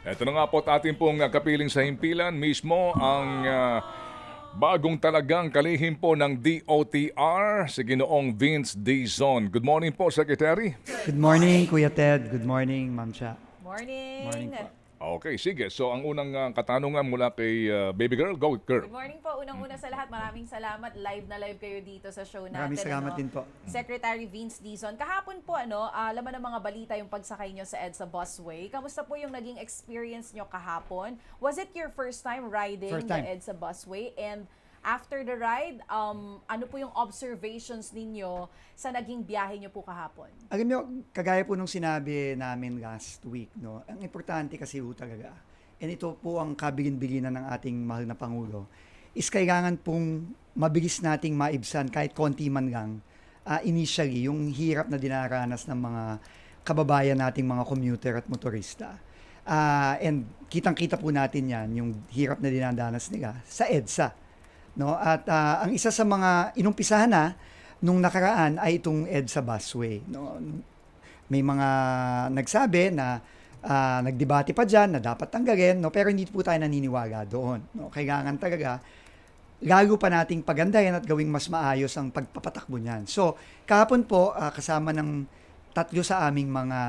Ito na nga po at ating pong kapiling sa himpilan mismo ang bagong talagang kalihim po ng DOTR, si Ginoong Vince Dizon. Good morning po, Secretary. Good morning, Kuya Ted. Good morning, Ma'am Cha. Morning. Morning po. Okay, sige. So ang unang katanungan mula kay Baby Girl, go girl. Good morning po. Unang-una sa lahat, maraming salamat. Live na live kayo dito sa show natin. Maraming salamat din po. Secretary Vince Dizon. Kahapon po, laman ng mga balita yung pagsakay nyo sa EDSA Busway. Kamusta po yung naging experience nyo kahapon? Was it your first time riding First time. the EDSA Busway? And after the ride, ano po yung observations ninyo sa naging biyahe nyo po kahapon? Alam niyo, kagaya po nung sinabi namin last week, no, ang importante kasi po talaga, and ito po ang kabilin-bilinan ng ating mahal na Pangulo, is kailangan pong mabilis nating maibsan kahit konti man lang, initially, yung hirap na dinaranas ng mga kababayan nating mga commuter at motorista. And kitang-kita po natin yan, yung hirap na dinadanas nila sa EDSA. No? At ang isa sa mga inumpisahan na nung nakaraan ay itong EDSA Busway. No? May mga nagsabi na nagdebate pa dyan na dapat tanggalin, no? Pero hindi po tayo naniniwala doon. No? Kailangan talaga lalo pa nating pagandahin at gawing mas maayos ang pagpapatakbo niyan. So, kahapon po, kasama ng tatlo sa aming mga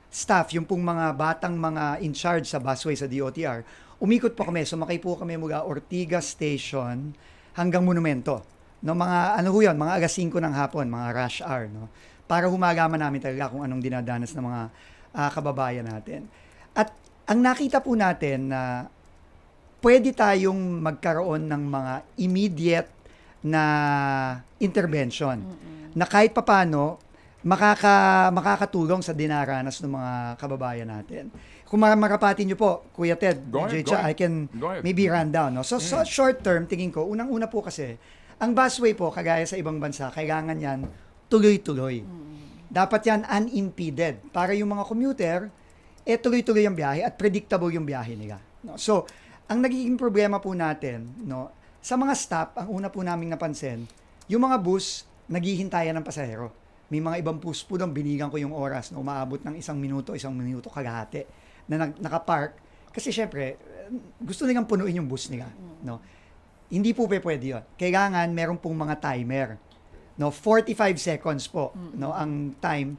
staff, yung pong mga batang mga in charge sa busway sa DOTR, umikot po kami, sumakay po kami mula Ortigas Station hanggang Monumento. No, mga ano ho yun, mga alas 5 ng hapon, mga rush hour, no? Para humagaman namin talaga kung anong dinadanas ng mga kababayan natin. At ang nakita po natin na pwede tayong magkaroon ng mga immediate na intervention na kahit papano makakatulong sa dinaranas ng mga kababayan natin. Kung marapatin nyo po, Kuya Ted, Go ahead, DJ Cha, go ahead. I can Go ahead. maybe run down. No? So short term, tingin ko, unang-una po kasi, ang busway po, kagaya sa ibang bansa, kailangan yan tuloy-tuloy. Dapat yan unimpeded. Para yung mga commuter, tuloy-tuloy ang biyahe at predictable yung biyahe nila. No? So, ang nagiging problema po natin, no, sa mga stop, ang una po naming napansin, yung mga bus, naghihintayan ng pasahero. May mga ibang bus po doon, binigan ko yung oras na umaabot ng isang minuto kalahati na nakapark. Kasi syempre, gusto nilang punuin yung bus nila. No? Hindi po pwede yun. Kailangan meron pong mga timer. No? 45 seconds po no, ang time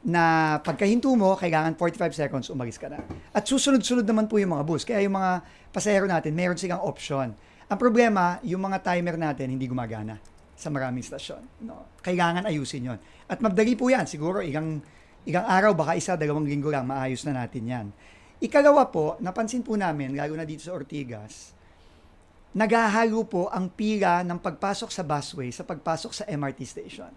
na pagkahinto mo, kailangan 45 seconds, umalis ka na. At susunod-sunod naman po yung mga bus. Kaya yung mga pasahero natin, meron silang option. Ang problema, yung mga timer natin hindi gumagana sa maraming stasyon. No? Kailangan ayusin yon. At madali po yan. Siguro ilang araw, baka isa, 2 linggo lang, maayos na natin yan. Ikalawa po, napansin po namin, lalo na dito sa Ortigas, naghahalo po ang pila ng pagpasok sa busway sa pagpasok sa MRT station.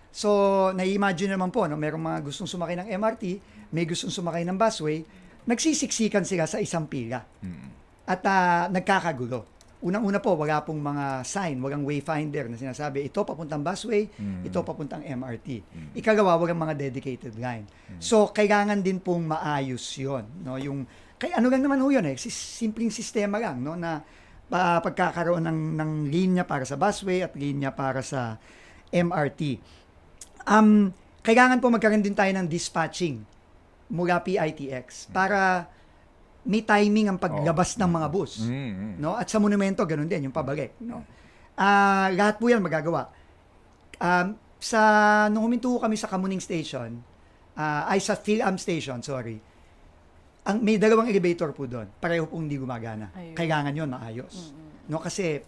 So, nai-imagine naman po, no, merong mga gustong sumakay ng MRT, may gustong sumakay ng busway, nagsisiksikan sila sa isang pila. At nagkakagulo. Unang-una po, wala pong mga sign, walang wayfinder na sinasabi, ito papuntang busway, ito papuntang MRT. Ikalawa, walang mga dedicated line. So, kailangan din pong maayos yon, no? Yung, ano lang naman ho yun simpleng sistema lang, no? Na pagkakaroon ng linya para sa busway at linya para sa MRT. Kailangan po magkaroon din tayo ng dispatching mula PITX para may timing ang paglabas ng mga bus. No? At sa Monumento, ganun din, yung pabalik. No? Lahat po yan magagawa. Nung huminto kami sa Kamuning Station, sa PhilAm Station, sorry, may 2 elevator po doon. Pareho pong hindi gumagana. Ayun. Kailangan yun maayos. No? Kasi,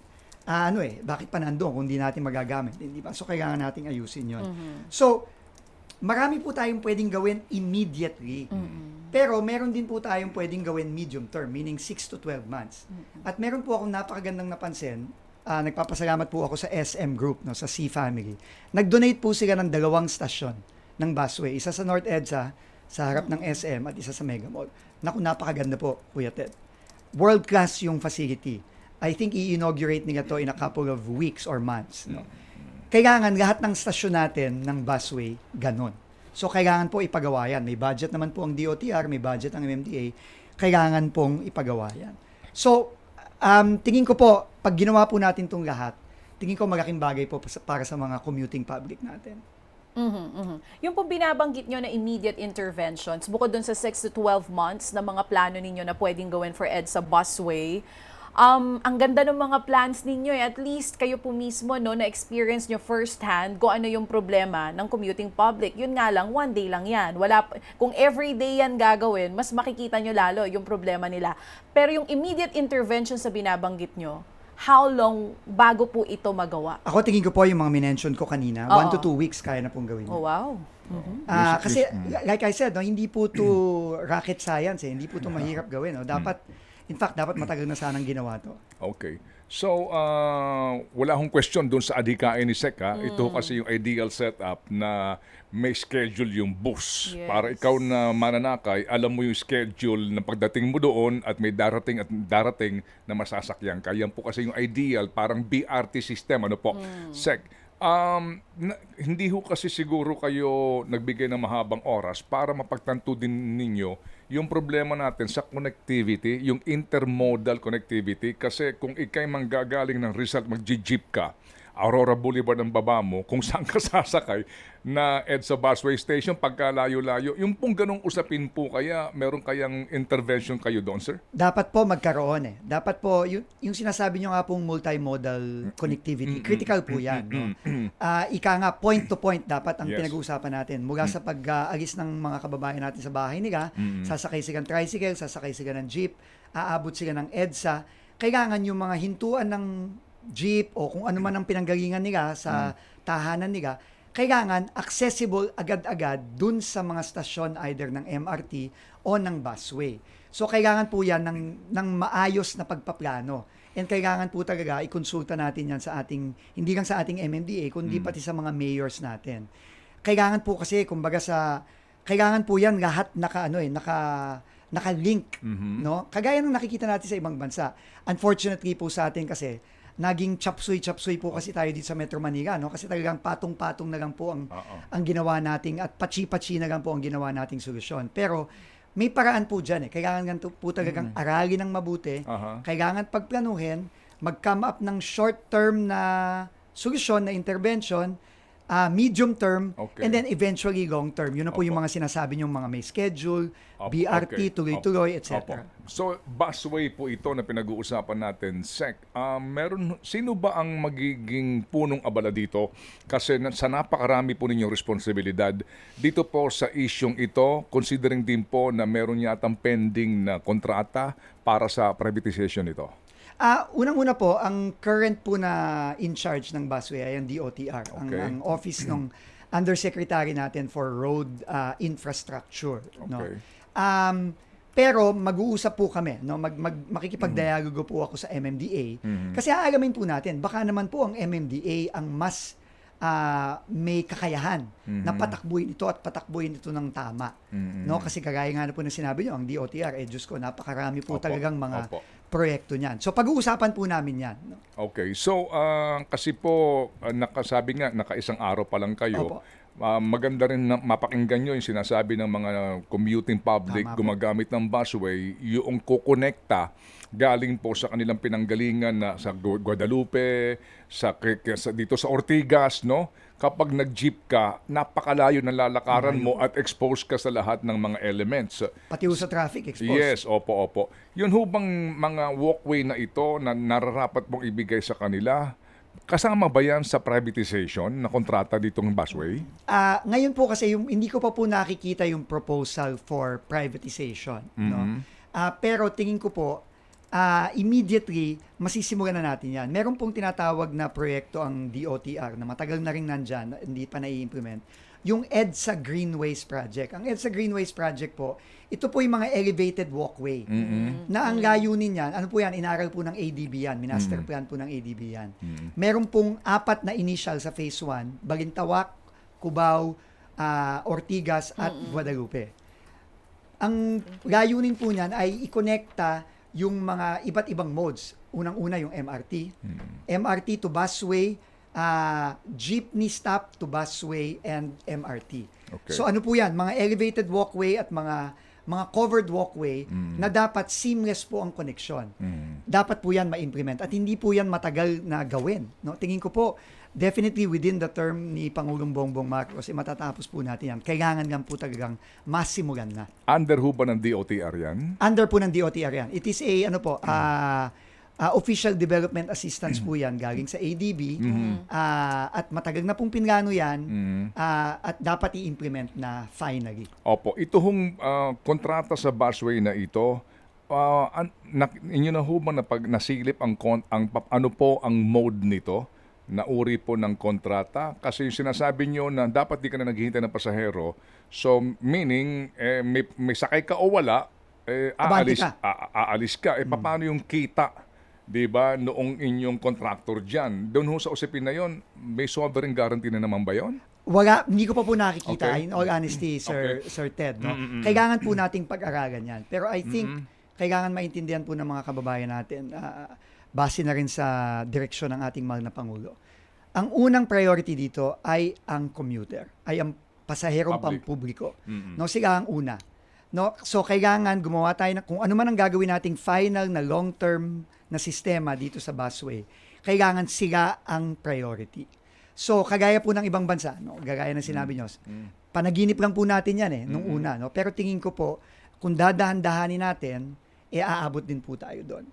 bakit pa nandun kung hindi natin magagamit? Hindi ba? So, kailangan nating ayusin yun. So, marami po tayong pwedeng gawin immediately. Pero meron din po tayong pwedeng gawin medium term, meaning 6 to 12 months. At meron po akong napakagandang napansin, nagpapasalamat po ako sa SM Group, no, sa C Family. Nag-donate po sila ng 2 stasyon ng busway. Isa sa North EDSA, sa harap ng SM, at isa sa Mega Mall. Naku, napakaganda po, Kuya Ted. World class yung facility. I think i-inaugurate nila to in a couple of weeks or months. No? Kailangan lahat ng stasyon natin ng busway, ganun. So, kailangan po ipagawa yan. May budget naman po ang DOTR, may budget ang MMDA. Kailangan pong ipagawa yan. So, tingin ko po, pag ginawa po natin itong lahat, tingin ko malaking bagay po para sa mga commuting public natin. Yung pong binabanggit nyo na immediate interventions, bukod dun sa 6 to 12 months na mga plano ninyo na pwedeng gawin for EDSA Busway, ang ganda ng mga plans ninyo at least kayo po mismo no, na-experience nyo firsthand kung ano yung problema ng commuting public. Yun nga lang, one day lang yan. Kung everyday yan gagawin, mas makikita nyo lalo yung problema nila. Pero yung immediate intervention sa binabanggit nyo, how long bago po ito magawa? Ako tingin ko po yung mga minention ko kanina, Oo. 1 to 2 weeks kaya na pong gawin. Oh, wow. Kasi like I said, no, hindi po to rocket science, hindi po to mahirap gawin. No? Dapat matagal na sanang ginawa to. Okay. So, wala akong question doon sa adhikain ni Sec. Ha? Ito kasi yung ideal setup na may schedule yung bus. Yes. Para ikaw na mananakay, alam mo yung schedule na pagdating mo doon at may darating na masasakyan ka. Yan po kasi yung ideal, parang BRT system. Ano po? Sec. Hindi ho kasi siguro kayo nagbigay ng mahabang oras para mapagtanto din ninyo yung problema natin sa connectivity, yung intermodal connectivity. Kasi kung ikay manggagaling ng Rizal, mag-jeep ka, Aurora Boulevard ang baba mo, kung saan ka sasakay na EDSA Busway Station, pagkalayo-layo, yung pong ganong usapin po kaya, meron kayang intervention kayo doon, sir? Dapat po magkaroon Dapat po, yung sinasabi nyo nga pong multimodal connectivity, critical po yan. No? Ika nga, point to point dapat ang Yes. pinag-uusapan natin. Mula sa pag-alis ng mga kababayan natin sa bahay nila, sasakay sila ng tricycle, sasakay sila ng jeep, aabot sila ng EDSA. Kailangan yung mga hintuan ng jeep o kung ano man ang pinanggalingan nila sa tahanan nila, kailangan accessible agad-agad dun sa mga stasyon either ng MRT o ng busway. So kailangan po yan ng maayos na pagpaplano. And kailangan po talaga ikonsulta natin yan sa ating, hindi lang sa ating MMDA, kundi pati sa mga mayors natin. Kailangan po kasi, kailangan po yan lahat naka-link. No? Kagaya ng nakikita natin sa ibang bansa. Unfortunately po sa atin kasi, naging chapsuy po kasi tayo dito sa Metro Manila, no? Kasi talagang patong-patong na lang po ang ginawa nating at pachi-pachi na lang po ang ginawa nating solusyon. Pero may paraan po diyan Kailangan po talagang aralin ng mabuti. Kailangan pagplanuhin, mag-come up ng short-term na solusyon na intervention, medium term, and then eventually long term. Yun na po yung mga sinasabi niyong mga may schedule, BRT, tuloy-tuloy, etc. So, busway po ito na pinag-uusapan natin, Sec. Sino ba ang magiging punong abala dito? Kasi sa napakarami po ninyong responsibilidad, dito po sa isyong ito, considering din po na meron yatang pending na kontrata para sa privatization ito. Unang-una po, ang current po na in charge ng busway ay ang DOTR, ang office ng undersecretary natin for road infrastructure. No? Pero mag-uusap po kami, no? Makikipag-dialogo po ako sa MMDA. Kasi aalamin po natin, baka naman po ang MMDA ang mas may kakayahan na patakbuhin ito at patakbuhin ito ng tama. No? Kasi kagaya nga na po na sinabi nyo, ang DOTR, Diyos ko, napakarami po talagang mga proyekto niyan. So pag-uusapan po namin yan. No? Okay. So, kasi po, nakasabi nga, nakaisang araw pa lang kayo. Maganda rin na mapakinggan nyo yung sinasabi ng mga commuting public gumagamit ng busway, yung kukonekta galing po sa kanilang pinanggalingan na sa Guadalupe, dito sa Ortigas, no? Kapag nag-jeep ka, napakalayo ng lalakaran mo at exposed ka sa lahat ng mga elements. Pati sa traffic exposed. Yes, opo. Yun ho bang mga walkway na ito na nararapat mong ibigay sa kanila? Kasama ba yan sa privatization na kontrata ditong busway? Ngayon po kasi hindi ko pa po nakikita yung proposal for privatization. No? Pero tingin ko po, immediately, masisimulan na natin yan. Meron pong tinatawag na proyekto ang DOTR na matagal na rin nandyan, hindi pa nai-implement. Yung EDSA Greenways Project. Ang EDSA Greenways Project po, ito po yung mga elevated walkway. Na ang layunin yan, ano po yan, inaral po ng ADB yan, minaster plan po ng ADB yan. Meron pong 4 na initial sa phase 1, Balintawak, Cubao, Ortigas at Guadalupe. Ang layunin po niyan ay i-connecta yung mga iba't ibang modes. Unang-una yung MRT, MRT to busway, jeepney stop to busway and MRT. Okay. So ano po yan? Mga elevated walkway at mga covered walkway na dapat seamless po ang connection. dapat po yan ma-implement at hindi po yan matagal na gawin. No? Tingin ko po, definitely within the term ni Pangulong Bongbong Marcos, matatapos po natin yan. Kailangan lang po talagang masimulan na. Under ho ba ng DOTR yan? Under po ng DOTR yan. It is a, official development assistance po yan galing sa ADB at matagal na pong pinlano yan at dapat i-implement na finally. Opo, ito hong kontrata sa busway na ito, inyo na ho ba na pag nasilip ano po ang mode nito na uri po ng kontrata? Kasi sinasabi nyo na dapat di ka na naghihintay ng pasahero, so meaning may sakay ka o wala, Abante ka. aalis ka. Paano yung kita? 'Di ba noong inyong contractor diyan? Doon ho sa usapin na 'yon, may sovereign guarantee na naman ba 'yon? Wala, hindi ko pa po nakikita Okay. in all honesty, Sir Ted. No? Kailangan po nating pag-aralan yan. Pero I think kailangan maintindihan po ng mga kababayan natin, base na rin sa direksyon ng ating mahal na Pangulo. Ang unang priority dito ay ang commuter, ay ang pasaherong Public. pampubliko. No, sila ang una. No, so kailangan gumawa tayo kung ano man ang gagawin nating final na long-term na sistema dito sa busway, kailangan sila ang priority. So, kagaya po ng ibang bansa, no, gagaya ng sinabi nyo, panaginip lang po natin yan nung una. No? Pero tingin ko po, kung dadahan-dahanin natin, aabot din po tayo doon.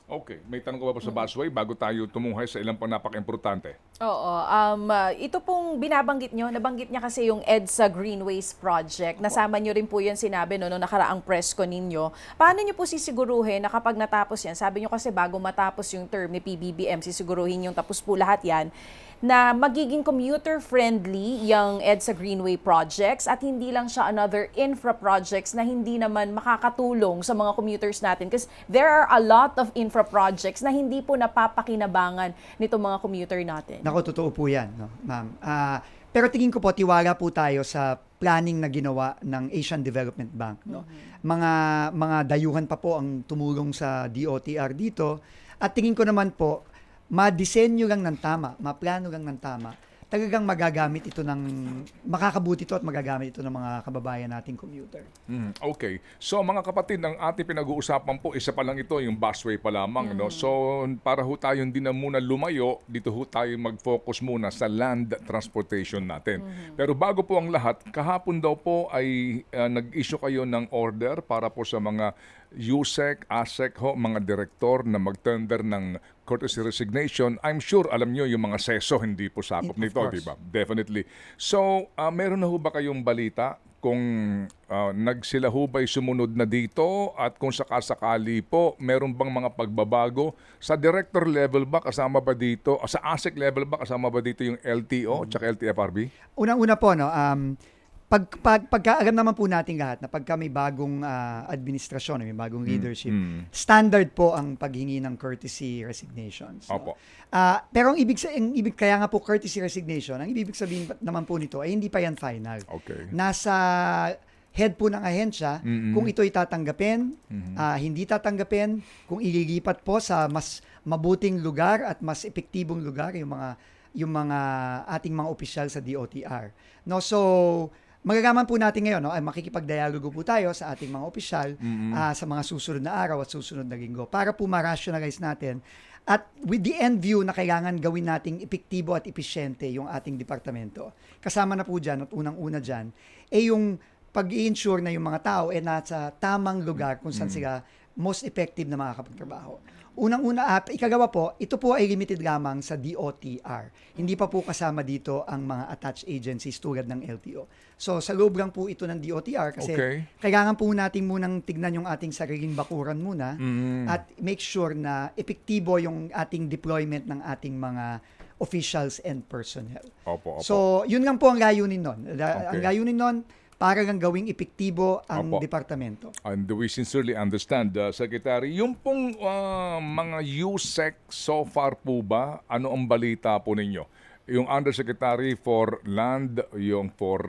Okay, may tanong ko ba po sa busway bago tayo tumuhay sa ilang pang napaka-importante? Oo. Ito pong binabanggit nyo, nabanggit niya kasi yung EDSA Greenways Project. Nasama nyo rin po yan sinabi no nakaraang press ko ninyo. Paano nyo po sisiguruhin na kapag natapos yan, sabi nyo kasi bago matapos yung term ni PBBM, sisiguruhin yung tapos po lahat yan, na magiging commuter-friendly yung EDSA Greenway projects at hindi lang siya another infra projects na hindi naman makakatulong sa mga commuters natin. Because there are a lot of infra projects na hindi po napapakinabangan nitong mga commuter natin. Nako, totoo po yan, no, ma'am. Pero tingin ko po, tiwala po tayo sa planning na ginawa ng Asian Development Bank. No? Mga dayuhan pa po ang tumulong sa DOTR dito. At tingin ko naman po, ma-disenyo lang ng tama, ma-plano lang ng tama, talagang magagamit ito makakabuti ito at magagamit ito ng mga kababayan nating commuter. Okay. So mga kapatid, ang ating pinag-uusapan po, isa pa lang ito, yung busway pa lamang. No? So para ho tayo hindi na muna lumayo, dito ho tayo mag-focus muna sa land transportation natin. Pero bago po ang lahat, kahapon daw po ay nag-issue kayo ng order para po sa mga USEC, ASEC ho, mga direktor na mag-tender ng courtesy resignation. I'm sure alam nyo yung mga seso hindi po sakop Of nito, course. di ba? Definitely. So, meron na ho ba kayong balita kung nagsila ho ba'y sumunod na dito at kung sakasakali po, meron bang mga pagbabago? Sa director level ba kasama ba dito? Sa ASEC level ba kasama ba dito yung LTO at LTFRB? Unang-una po, no, pagka alam naman po natin lahat na pagka may bagong administrasyon, may bagong leadership, standard po ang paghingi ng courtesy resignations. No? Opo. Pero ang ibig kaya nga po courtesy resignation, ang ibig sabihin naman po nito ay hindi pa yan final. Okay. Nasa head po ng ahensya kung ito'y tatanggapin, hindi tatanggapin, kung ililipat po sa mas mabuting lugar at mas epektibong lugar yung mga ating mga opisyal sa DOTR. No, so magagaman po natin ngayon, no, ay makikipagdialogo po tayo sa ating mga opisyal sa mga susunod na araw at susunod na linggo para po ma-rationalize natin at with the end view na kailangan gawin nating epektibo at episyente yung ating departamento. Kasama na po dyan at unang-una dyan, yung pag-i-ensure na yung mga tao nasa tamang lugar kung saan sila most effective na makakapagtrabaho. Unang-una at ikagawa po, ito po ay limited lamang sa DOTR. Hindi pa po kasama dito ang mga attached agencies tulad ng LTO. So sa loob lang po ito ng DOTR kasi kailangan po natin munang tignan yung ating sariling bakuran muna at make sure na epektibo yung ating deployment ng ating mga officials and personnel. Opo. So yun lang po ang layunin nun. Ang layunin nun, para lang gawing epektibo ang departamento. And we sincerely understand, Secretary. Yung pong mga USEC so far po ba, ano ang balita po ninyo? Yung Undersecretary for Land, yung for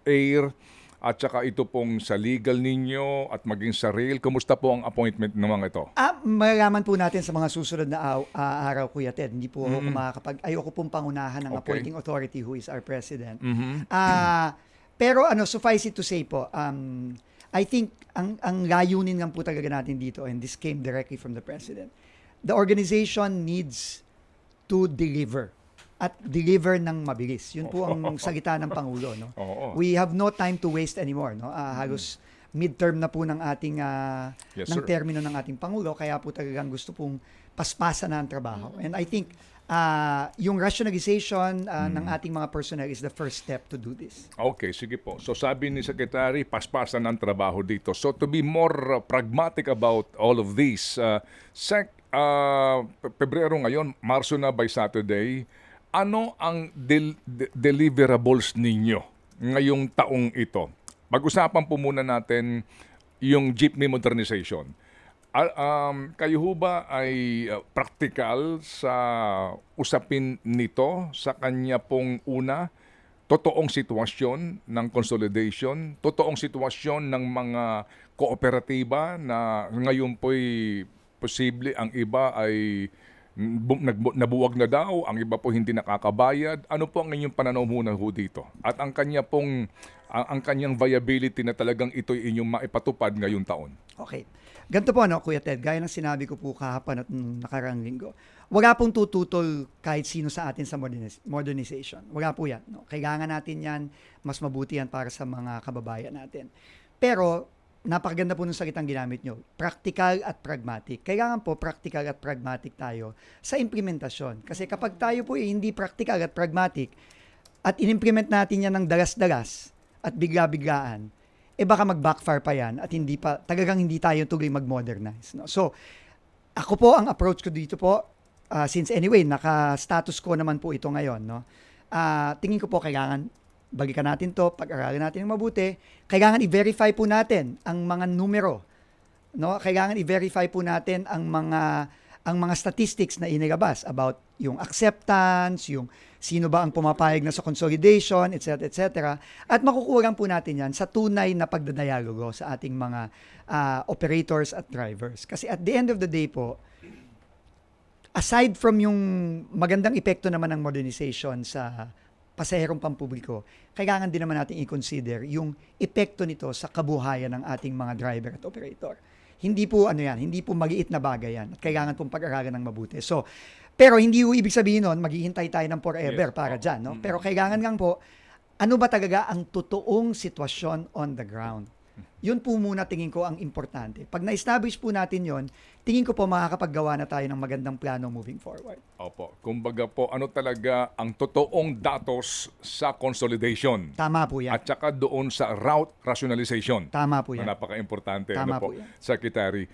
Air, at saka ito pong sa legal ninyo at maging sa rail. Kumusta po ang appointment ng mga ito? Malalaman po natin sa mga susunod na araw, Kuya Ted. Hindi po ako ayoko pong pangunahan ng appointing authority who is our president. Pero suffice it to say po, I think ang layunin nga po talaga natin dito, and this came directly from the President, the organization needs to deliver at deliver ng mabilis. Yun po ang salita ng Pangulo. No? Oo. We have no time to waste anymore. No? Halos midterm na po ng ating Yes, ng sir. termino ng ating Pangulo, kaya po talagang gusto pong paspasan na ang trabaho. And I think yung rationalization ng ating mga personnel is the first step to do this. Okay, sige po. So sabi ni Secretary, paspasan ang trabaho dito. So to be more pragmatic about all of this, Sec, Pebrero ngayon, Marso na by Saturday, ano ang deliverables ninyo ngayong taong ito? Pag-usapan po muna natin yung jeepney modernization. Kayo ho ba ay practical sa usapin nito sa kanya pong una, totoong sitwasyon ng consolidation, totoong sitwasyon ng mga kooperatiba na ngayon po'y posible ang iba ay nabuwag na daw, ang iba po hindi nakakabayad. Ano po ang inyong pananaw muna ho dito? At ang kanya pong ang kanyang viability na talagang ito'y inyong maipatupad ngayong taon. Okay. Ganito po, Kuya Ted, gaya ng sinabi ko po kahapon at nakaraang linggo, wala pong tututol kahit sino sa atin sa modernization. Wala po yan. No? Kailangan natin yan, mas mabuti yan para sa mga kababayan natin. Pero, napakaganda po ng salitang ginamit nyo, practical at pragmatic. Kailangan po practical at pragmatic tayo sa implementasyon. Kasi kapag tayo po hindi practical at pragmatic at inimplement natin yan ng dalas-dalas at bigla-biglaan, baka mag-backfire pa yan at talagang hindi tayo tuloy mag-modernize. No? So, ako po, ang approach ko dito po, since anyway, naka-status quo naman po ito ngayon, no? Tingin ko po kailangan balikan natin to, pag-aralin natin ng mabuti, kailangan i-verify po natin ang mga numero. No? Kailangan i-verify po natin ang mga statistics na inilabas about yung acceptance, yung sino ba ang pumapayag na sa consolidation, etc., etc. At makukuha po natin yan sa tunay na pagdadialogo sa ating mga operators at drivers. Kasi at the end of the day po, aside from yung magandang epekto naman ng modernization sa pasaherong pampubliko, kailangan din naman natin i-consider yung epekto nito sa kabuhayan ng ating mga driver at operator. Hindi po hindi po maliit na bagay yan. At kailangan pong pag-aralan ng mabuti. So, pero hindi po ibig sabihin nun, maghihintay tayo ng forever para dyan. No? Pero kailangan lang po, ano ba talaga ang totoong sitwasyon on the ground? Yun po muna tingin ko ang importante. Pag na-establish po natin yon, tingin ko po makakapaggawa na tayo ng magandang plano moving forward. Opo. Kumbaga po, ano talaga ang totoong datos sa consolidation? Tama po yan. At saka doon sa route rationalization. Tama po yan. Na napaka-importante. Tama Ano po, po yan. Secretary.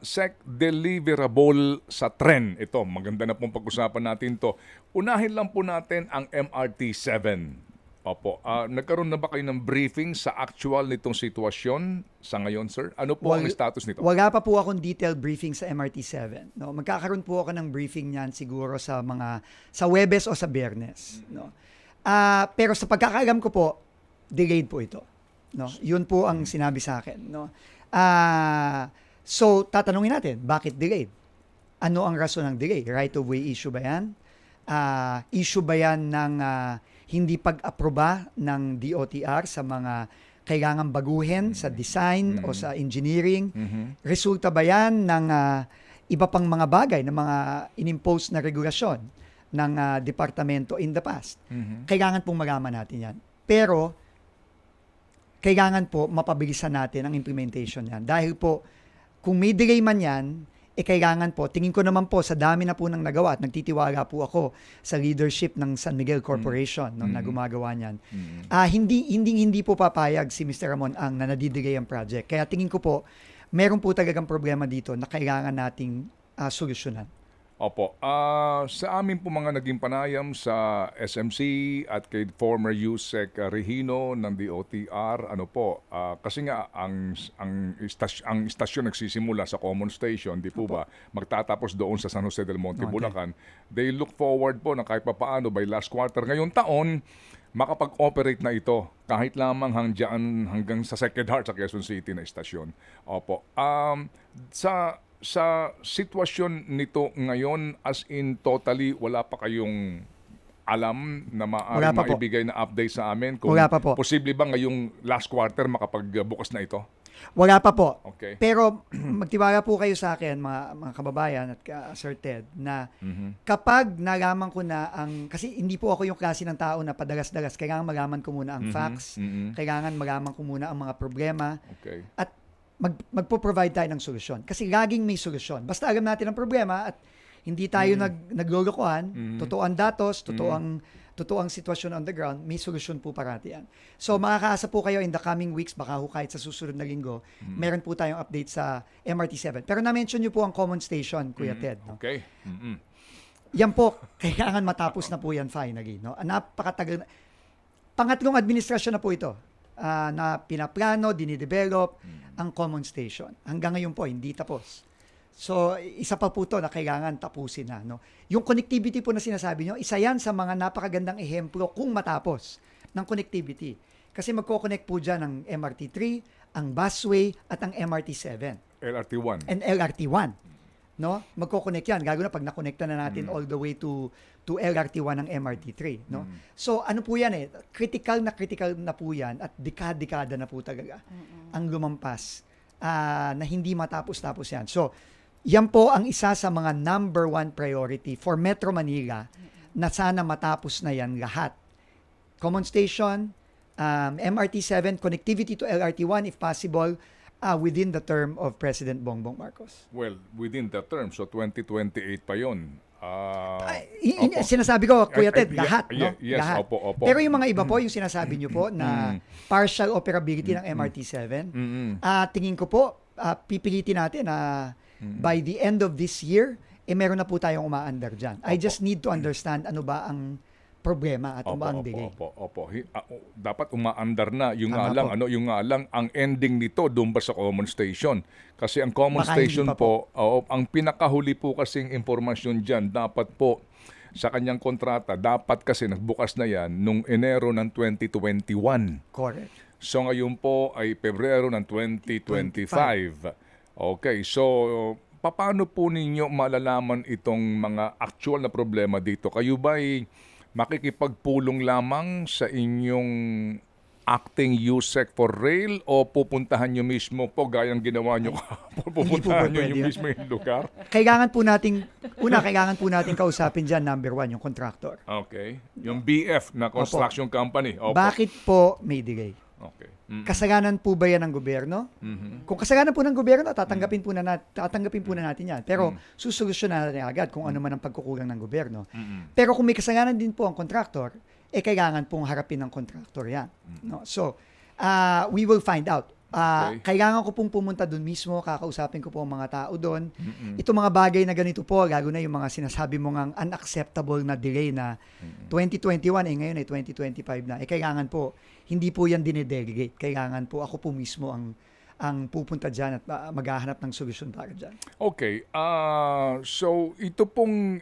Sec, deliverable sa trend. Ito, maganda na pong pag-usapan natin to. Unahin lang po natin ang MRT-7. Opo. Nagkaroon na ba kayo ng briefing sa actual nitong sitwasyon sa ngayon, sir? Ano po ang status nito? Wala pa po akong detailed briefing sa MRT-7. No? Magkakaroon po ako ng briefing niyan siguro sa Huwebes o sa Biyernes. No? Pero sa pagkakaalam ko po, delayed po ito. No? Yun po ang sinabi sa akin. No? So, tatanungin natin, bakit delayed? Ano ang rason ng delay? Right-of-way issue ba yan? Issue ba yan ng hindi pag-aproba ng DOTR sa mga kailangan baguhin sa design o sa engineering? Resulta ba yan ng iba pang mga bagay, ng mga inimpose na regulasyon ng departamento in the past? Kailangan pong malaman natin yan. Pero, kailangan po mapabilisan natin ang implementation yan. Dahil po, kung may delay man yan, kailangan po, tingin ko naman po sa dami na po nang nagawa at nagtitiwala po ako sa leadership ng San Miguel Corporation na gumagawa niyan. Hindi po papayag si Mr. Ramon ang nadidelay ang project. Kaya tingin ko po, meron po talagang problema dito na kailangan nating solusyonan. Opo. Sa amin po mga naging panayam sa SMC at kay former USEC Regino ng DOTR, kasi nga ang istasyon nagsisimula sa Common Station, di po ba, magtatapos doon sa San Jose del Monte, Bulacan. They look forward po na kahit papaano by last quarter ngayong taon, makapag-operate na ito kahit lamang hanggang sa Sacred Heart sa Quezon City na istasyon. Opo. Sa sitwasyon nito ngayon, as in totally wala pa kayong alam na Wala pa po. maibigay na update sa amin kung Wala pa po. posible ba ngayong last quarter makapagbukas na ito? Wala pa po. Okay. Pero magtiwala po kayo sa akin, mga kababayan at Sir Ted, na Mhm. kapag nalaman ko na kasi hindi po ako yung klase ng tao na padalas-dalas, kailangan malaman ko muna ang facts, Mhm. kailangan malaman ko muna ang mga problema, Okay. at magpo-provide tayo ng solusyon. Kasi laging may solusyon. Basta alam natin ang problema at hindi tayo naglolokohan, totoo ang datos, totoo ang sitwasyon on the ground, may solusyon po parati yan. So makakaasa po kayo in the coming weeks, baka ho kahit sa susunod na linggo, meron po tayong update sa MRT7. Pero na-mention nyo po ang common station, Kuya Ted. No? Okay. Mhm. Yan po, kailangan matapos na po yan finally. No? Napakatagal. Pangatlong administrasyon na po ito na pinaplano, dinidevelop ang common station. Hanggang ngayon po, hindi tapos. So, isa pa po ito na kailangan tapusin na. No? Yung connectivity po na sinasabi nyo, isa yan sa mga napakagandang ehemplo kung matapos ng connectivity. Kasi magko-connect po dyan ang MRT3, ang busway, at ang MRT7 LRT1. and LRT1. No? Magko-connect yan. Gago na pag nakonekta na natin all the way to LRT1 ng MRT3. No? So, ano po yan critical na po yan at dekada na po talaga ang lumampas na hindi matapos-tapos yan. So, yan po ang isa sa mga number one priority for Metro Manila na sana matapos na yan lahat. Common Station, MRT7, connectivity to LRT1 if possible, within the term of President Bongbong Marcos. Well, within the term, so 2028 pa yun. Opo. Sinasabi ko, Kuya Ay, Ted, lahat. No? yes, Lahat. opo. Pero yung mga iba po, yung sinasabi nyo po na partial operability ng MRT7, tingin ko po, pipilitin natin na by the end of this year, meron na po tayong umaandar dyan. I just need to understand ano ba ang problema at ano ba ang delay. Opo. Dapat umaandar na. Yung Tama nga lang, po. yung nga lang, ang ending nito doon ba sa common station? Kasi ang common Baka hindi station pa po, ang pinakahuli po kasing impormasyon dyan, dapat po sa kanyang kontrata, dapat kasi nagbukas na yan nung Enero ng 2021. Correct. So ngayon po ay Pebrero ng 2025. Okay, so paano po ninyo malalaman itong mga actual na problema dito? Kayo ba ay makikipagpulong lamang sa inyong acting USEC for rail o pupuntahan nyo mismo po gayang ginawa nyo kahapon? Pupuntahan nyo pwede yung yun. mismo yung lugar? Kailangan po nating kausapin dyan, number one, yung contractor. Okay. Yung BF na construction company. Opo. Bakit po may delay? Okay. Kasalanan po ba yan ng gobyerno? Kung kasalanan po ng gobyerno, tatanggapin po na natin yan. Pero susolusyonan natin agad kung ano man ang pagkukulang ng gobyerno. Pero kung may kasalanan din po ang contractor, kailangan pong harapin ng contractor yan. No? So, we will find out. Kailangan ko pong pumunta doon mismo, kakausapin ko po ang mga tao doon. Ito mga bagay na ganito po, lalo na yung mga sinasabi mo ngang unacceptable na delay na 2021, ngayon ay 2025 na. Kailangan po, hindi po yan dinedelegate. Kailangan po, ako po mismo ang pupunta dyan at maghahanap ng solusyon para dyan. Okay. So, ito pong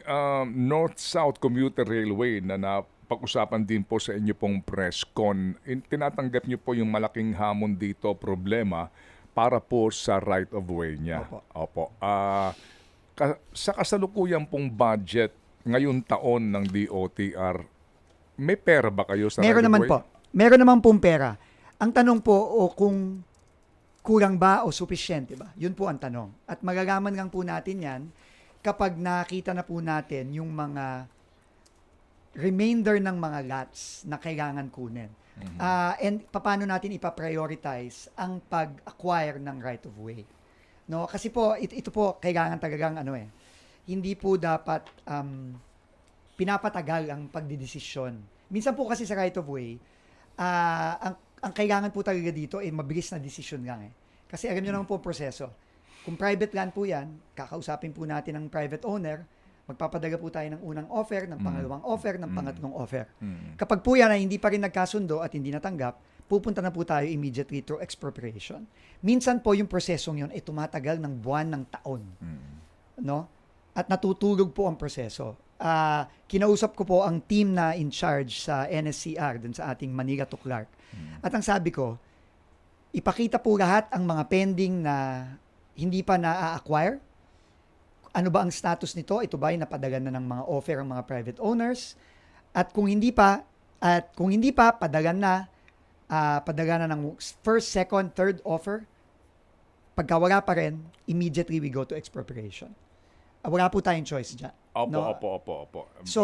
North-South Commuter Railway na napag-usapan din po sa inyo pong press con, tinatanggap niyo po yung malaking hamon dito, problema, para po sa right of way niya. Opo. Sa kasalukuyan pong budget ngayong taon ng DOTR, may pera ba kayo sa right Meron of naman way? po. Meron naman pong pera. Ang tanong po, kung kulang ba o sufficiente ba? Yun po ang tanong. At magagaman lang po natin yan kapag nakita na po natin yung mga remainder ng mga lots na kailangan kunin. And paano natin ipa-prioritize ang pag-acquire ng right of way. No? Kasi po, ito po kailangan talagang hindi po dapat pinapatagal ang pagdidesisyon. Minsan po kasi sa right of way, ang kailangan po talaga dito mabilis na desisyon lang Kasi alam nyo naman po ang proseso. Kung private land po yan, kakausapin po natin ang private owner, magpapadaga po tayo ng unang offer, ng pangalawang offer, ng pangatlong offer. Kapag po yan ay hindi pa rin nagkasundo at hindi natanggap, pupunta na po tayo immediately through expropriation. Minsan po yung prosesong yun ay tumatagal ng buwan, ng taon. No? At natutulog po ang proseso. Kinausap ko po ang team na in charge sa NSCR dun sa ating Manila to Clark. At ang sabi ko, ipakita po lahat ang mga pending na hindi pa na-acquire. Ano ba ang status nito? Ito ba ay napadagan na ng mga offer ang mga private owners? At kung hindi pa, padala na ng first, second, third offer. Pagka wala pa rin, immediately we go to expropriation. Wala po tayong choice dyan. Opo. So,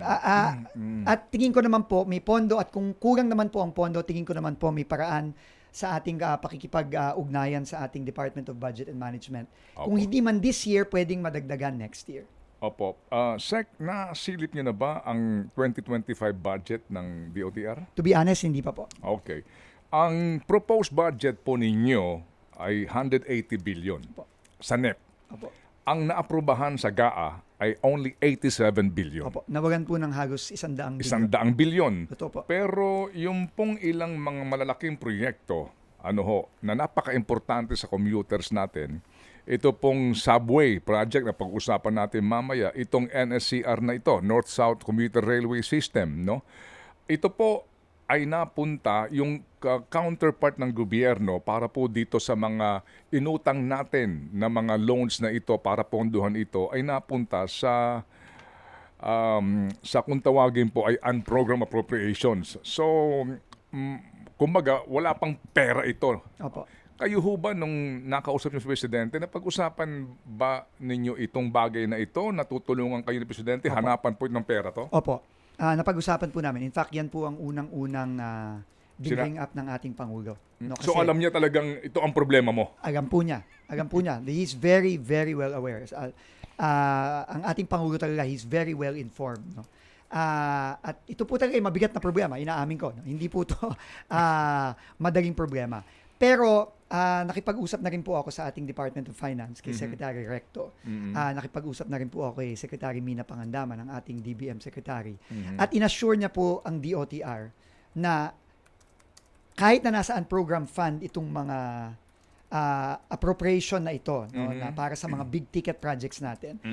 at tingin ko naman po, may pondo, at kung kulang naman po ang pondo, tingin ko naman po may paraan sa ating pakikipag-ugnayan sa ating Department of Budget and Management. Kung hindi man this year, pwedeng madagdagan next year. Opo. Sec, nasilip niyo na ba ang 2025 budget ng DOTR? To be honest, hindi pa po. Okay. Ang proposed budget po ninyo ay 180 billion Opo. sa NEP. Opo. Ang naaprubahan sa GAA ay only 87 billion. Opo. Nawagan po ng halos 100 billion. 100 billion. Totoo po. Pero yung pong ilang mga malalaking proyekto, na napaka-importante sa commuters natin, ito pong subway project na pag-usapan natin mamaya, itong NSCR na ito, North-South Commuter Railway System, no? Ito po ay napunta yung counterpart ng gobyerno para po dito sa mga inutang natin na mga loans na ito para ponduhan ito ay napunta sa kung tawagin po ay unprogrammed appropriations. So, kumbaga, wala pang pera ito. Opo. Kayo ho ba nung nakausap niyo sa Presidente, napag-usapan ba ninyo itong bagay na ito? Natutulungan kayo ni Presidente? Opo. Hanapan po ng pera to? Opo. Napag-usapan po namin. In fact, yan po ang unang-unang bring up ng ating Pangulo. No, So alam niya talagang ito ang problema mo? Alam po niya. He's very, very well aware. Ang ating Pangulo talaga, he's very well informed. No? At ito po talaga ay mabigat na problema, inaamin ko. No? Hindi po ito madaling problema. Pero nakipag-usap na rin po ako sa ating Department of Finance kay Secretary Recto. Nakipag-usap na rin po ako kay Secretary Mina Pangandaman, ang ating DBM Secretary. At inassure niya po ang DOTR na kahit na nasaan program fund itong mga appropriation na ito, no, na para sa mga big ticket projects natin,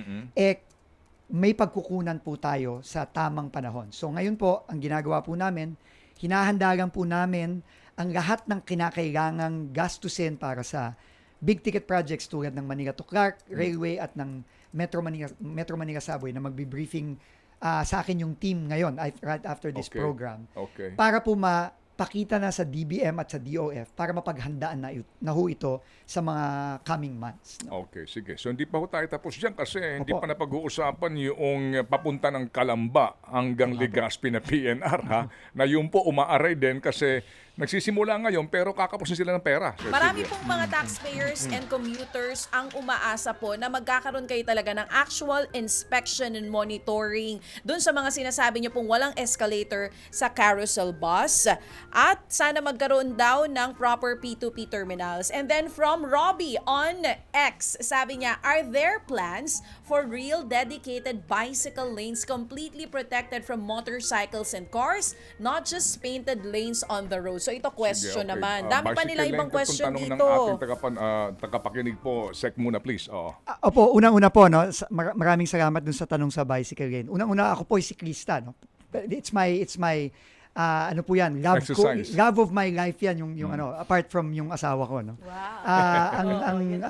may pagkukunan po tayo sa tamang panahon. So ngayon po, ang ginagawa po namin, hinahanda lang po namin ang lahat ng kinakailangang gastusin para sa big ticket projects tulad ng Manila to Clark Railway at ng Metro Manila Subway na magbi-briefing sa akin yung team ngayon right after this program. Okay. Para po mapakita na sa DBM at sa DOF para mapaghandaan na ho ito sa mga coming months. No? Okay, sige. So hindi pa ho tayo tapos dyan kasi hindi Opo. pa napag-uusapan yung papunta ng Calamba hanggang Legazpi na PNR ha, na yun po umaaray din kasi nagsisimula ngayon pero kakapusin sila ng pera. So, Marami sige. pong mga taxpayers and commuters ang umaasa po na magkakaroon kayo talaga ng actual inspection and monitoring dun sa mga sinasabi niyo pong walang escalator sa carousel bus. At sana magkaroon daw ng proper P2P terminals. And then from Robbie on X, sabi niya, are there plans for real dedicated bicycle lanes completely protected from motorcycles and cars, not just painted lanes on the road? So ito question Sige, okay. naman. Dami pa Bicycle nila ibang lane, question itong tanong dito. ng ating tagapakinig po, Sec muna please. Oo. Opo, unang-una po, no, maraming salamat dun sa tanong sa bicycle lane. Unang-una, ako po ay siklista. No? It's my ano po yan, Exercise. love of my life yan, yung apart from yung asawa ko. No? Wow.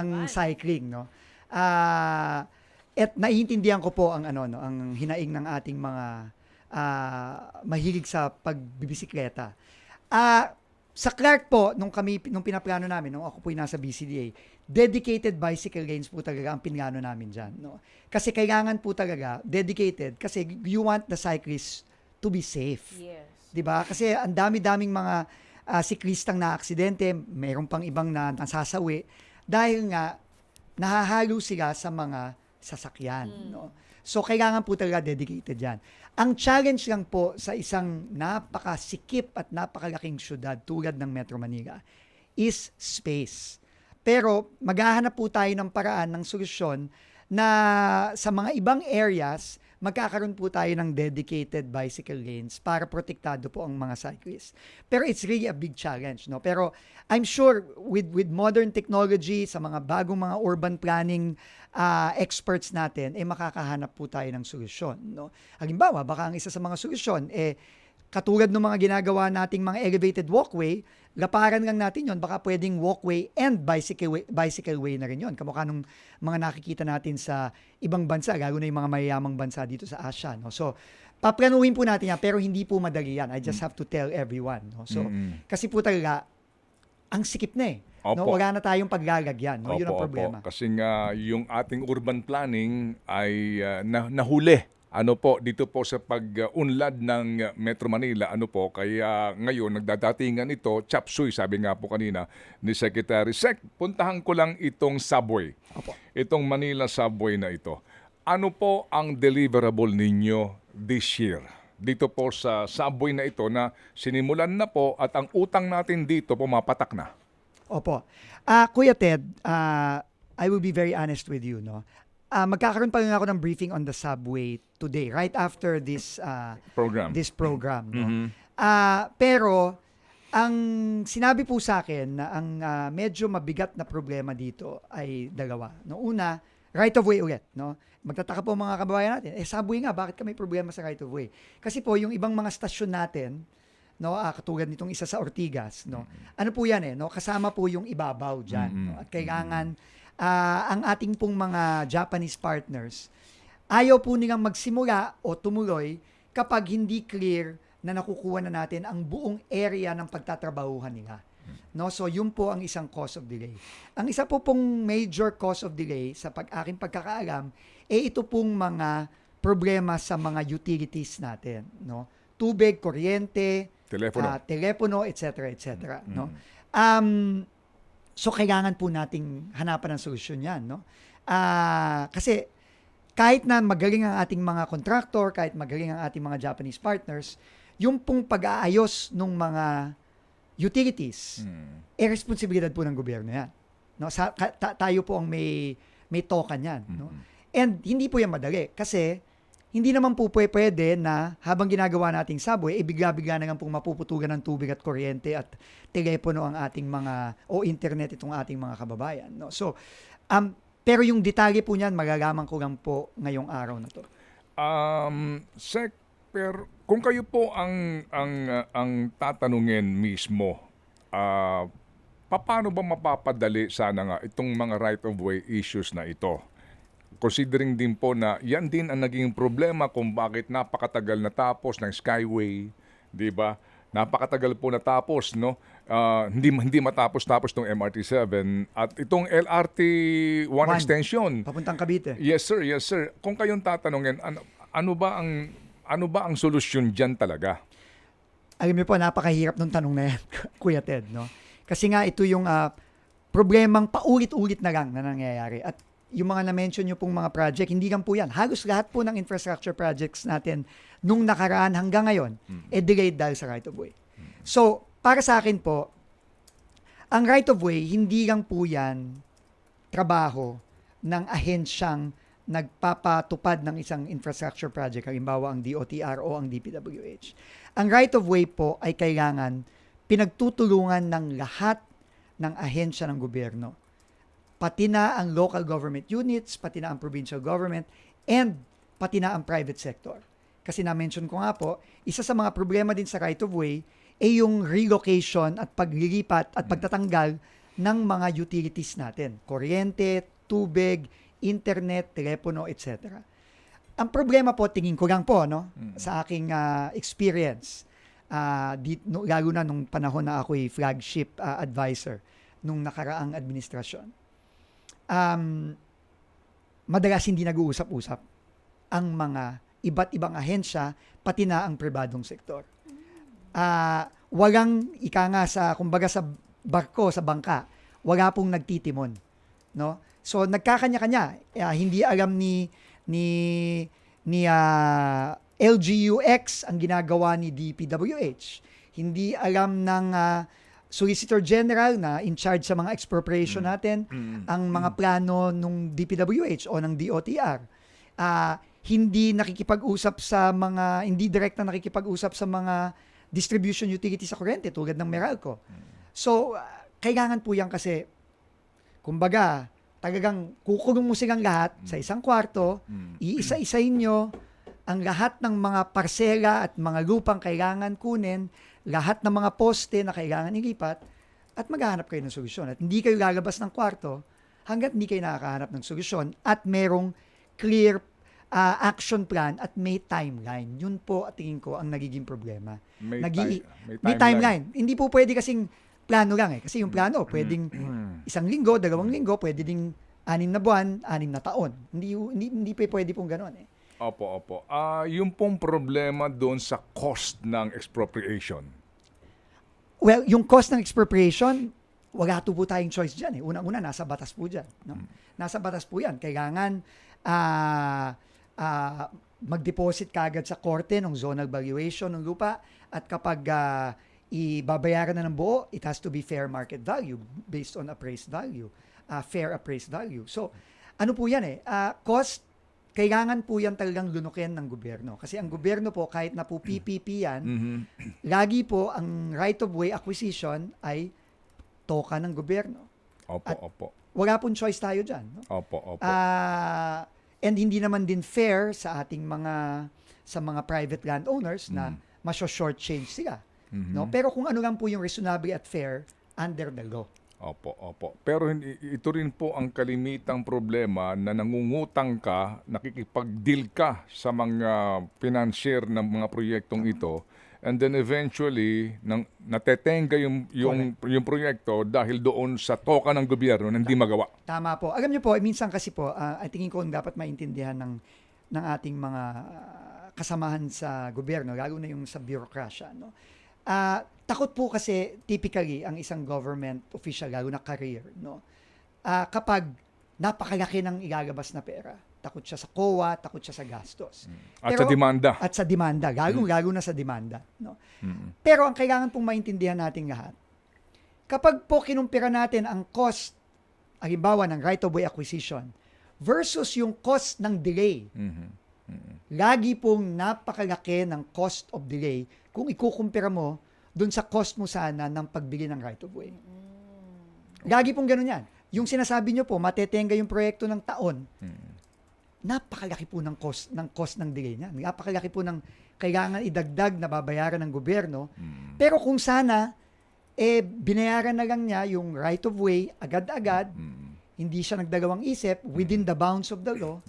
Ang cycling. No? At naiintindihan ko po ang hinaing ng ating mga mahilig sa pagbibisikleta. Sa Clark po, nung pinaplano namin, nung ako po'y nasa BCDA, dedicated bicycle lanes po talaga ang pinlano namin dyan. No? Kasi kailangan po talaga dedicated kasi you want the cyclists to be safe. Yes. 'Di ba? Kasi ang dami-daming mga siklistang na-aksidente, mayroon pang ibang nasasawi dahil nga nahahalo sila sa mga sasakyan. No? So, kailangan po talaga dedicated yan. Ang challenge lang po sa isang napakasikip at napakalaking syudad tulad ng Metro Manila is space. Pero maghahanap po tayo ng paraan, ng solusyon na sa mga ibang areas, magkakaroon po tayo ng dedicated bicycle lanes para protektado po ang mga cyclists. Pero it's really a big challenge, no? Pero I'm sure with modern technology, sa mga bagong mga urban planning experts natin, makakahanap po tayo ng solusyon, no? Halimbawa, baka ang isa sa mga solusyon, katulad ng mga ginagawa nating mga elevated walkway, laparan lang natin yon, baka pwedeng walkway and bicycle way na rin yon. Kamukha nung mga nakikita natin sa ibang bansa, lalo na yung mga mayayamang bansa dito sa Asia. No? So, paplanuhin po natin yan, pero hindi po madali yan. I just have to tell everyone. No? So, kasi po talaga, ang sikip na eh. No? Opo. Wala na tayong paglalagyan. No? Yun ang problema. Kasi nga yung ating urban planning ay nahuli. Ano po, dito po sa pag-unlad ng Metro Manila, ano po, kaya ngayon nagdadatingan ito, chop suey, sabi nga po kanina ni Secretary Sec, puntahan ko lang itong subway. Opo. Itong Manila subway na ito. Ano po ang deliverable ninyo this year? Dito po sa subway na ito na sinimulan na po at ang utang natin dito pumapatak na. Opo. Kuya Ted, I will be very honest with you, no? Magkakaroon pa rin ako ng briefing on the subway today, right after this Program. program. No? Pero, ang sinabi po sa akin na ang medyo mabigat na problema dito ay dalawa. No? Una, right of way ulit. No? Magtataka po mga kababayan natin, subway nga, bakit ka may problema sa right of way? Kasi po, yung ibang mga stasyon natin, no, katulad nitong isa sa Ortigas, no. Ano po 'yan no? Kasama po yung ibabaw diyan, no? At kailangan ang ating pong mga Japanese partners ayaw po nilang magsimula o tumuloy kapag hindi clear na nakukuha na natin ang buong area ng pagtatrabahuhan nila. No, so yun po ang isang cause of delay. Ang isa po pong major cause of delay sa aking pagkakaalam ito pong mga problema sa mga utilities natin, no. Tubig, kuryente, telepono, etc., etc. No? So, kailangan po nating hanapan ng solusyon yan. No? Kasi, kahit na magaling ang ating mga contractor, kahit magaling ang ating mga Japanese partners, yung pong pag-aayos ng mga utilities, responsibilidad po ng gobyerno yan. No? Tayo po ang may token yan. No? And hindi po yan madali. Kasi, hindi naman po pwede na habang ginagawa nating subway, bigla-bigla na lang pong mapuputugan ng tubig at kuryente at telepono ang ating mga, o internet itong ating mga kababayan. No? So, pero yung detalye po niyan, magagaman ko lang po ngayong araw na to. Sec, pero kung kayo po ang tatanungin mismo, paano ba mapapadali sana nga itong mga right-of-way issues na ito? Considering din po na yan din ang naging problema kung bakit napakatagal natapos ng Skyway, di ba? Napakatagal po natapos, no? Hindi matapos-tapos ng MRT-7 at itong LRT-1 extension. Papuntang Cavite. Yes sir, yes sir. Kung kayong tatanungin, ano ba ang solusyon diyan talaga? Alam niyo po, napakahirap nung tanong na yan, Kuya Ted, no? Kasi nga ito yung problemang paulit-ulit na lang na nangyayari. At yung mga na-mention nyo pong mga project, hindi lang po yan. Halos lahat po ng infrastructure projects natin nung nakaraan hanggang ngayon, delayed dahil sa right-of-way. So, para sa akin po, ang right-of-way, hindi lang po yan trabaho ng ahensyang nagpapatupad ng isang infrastructure project, halimbawa ang DOTR o ang DPWH. Ang right-of-way po ay kailangan pinagtutulungan ng lahat ng ahensya ng gobyerno. Pati na ang local government units, pati na ang provincial government, and pati na ang private sector. Kasi na-mention ko nga po, isa sa mga problema din sa right-of-way ay yung relocation at paglilipat at pagtatanggal ng mga utilities natin. Kuryente, tubig, internet, telepono, etc. Ang problema po, tingin ko lang po, no, sa aking experience, lalo na nung panahon na ako'y flagship advisor nung nakaraang administrasyon. Madalas hindi nag-uusap-usap ang mga iba't ibang ahensya, pati na ang pribadong sektor. Walang kumbaga sa barko, sa bangka, wala pong nagtitimon, no? So nagkakanya-kanya, hindi alam ni LGUX ang ginagawa ni DPWH. Hindi alam ng Solicitor General na in charge sa mga expropriation natin, ang mga plano ng DPWH o ng DOTR. Hindi nakikipag-usap hindi direkta nakikipag-usap sa mga distribution utility sa kuryente tulad ng Meralco. So, kailangan po yan kasi, kumbaga, talagang kukulong mo silang lahat sa isang kwarto, iisa-isahin nyo ang lahat ng mga parsela at mga lupang kailangan kunin, lahat ng mga poste na kailangan ilipat, at maghahanap kayo ng solusyon. At hindi kayo lalabas ng kwarto hanggat hindi kayo nakakahanap ng solusyon at merong clear action plan at may timeline. Yun po at tingin ko ang nagiging problema. May May timeline. Hindi po pwede kasing plano lang eh. Kasi yung plano, pwedeng 1 linggo, 2 linggo, pwede ding 6 na buwan, 6 na taon. Hindi pa pwede pong gano'n eh. Opo. Yung pong problema doon sa cost ng expropriation. Well, yung cost ng expropriation, wala po tayong choice dyan eh. Unang-una, nasa batas po dyan. No? Nasa batas po yan. Kailangan mag-deposit kagad sa korte ng zonal valuation ng lupa at kapag ibabayaran na ng buo, it has to be fair market value based on appraised value, fair appraised value. So, ano po yan eh? Cost, kailangan po yan talagang lunukin ng gobyerno. Kasi ang gobyerno po, kahit na po PPP yan, lagi po ang right-of-way acquisition ay toka ng gobyerno. Opo. Wala pong choice tayo dyan. No? Opo. And hindi naman din fair sa ating mga private landowners na masyo-short change sila. No? Pero kung ano lang po yung reasonable at fair under the law. Opo. Pero ito rin po ang kalimitang problema na nangungutang ka, nakikipag-deal ka sa mga financier ng mga proyektong ito, and then eventually natetenga yung proyekto dahil doon sa toka ng gobyerno na hindi magawa. Tama po. Alam niyo po, minsan kasi po, I tingin ko dapat maintindihan ng ating mga kasamahan sa gobyerno, lalo na yung sa bureaucracia, no? Takot po kasi typically ang isang government official, lalo na career, no? Kapag napakalaki ng ilalabas na pera, takot siya sa COA, takot siya sa gastos. At sa demanda. At sa demanda, lalo na sa demanda, no? Pero ang kailangan pong maintindihan natin lahat, kapag po kinumpira natin ang cost, halimbawa ng right-of-way acquisition, versus yung cost ng delay, lagi pong napakalaki ng cost of delay kung ikukumpira mo dun sa cost mo sana ng pagbili ng right-of-way. Lagi pong ganun yan. Yung sinasabi nyo po, matetenga yung proyekto ng taon, napakalaki po ng cost ng delay niya. Napakalaki po ng kailangan idagdag na babayaran ng gobyerno. Pero kung sana, binayaran na lang niya yung right-of-way agad-agad, hindi siya nagdalawang isip, within the bounds of the law,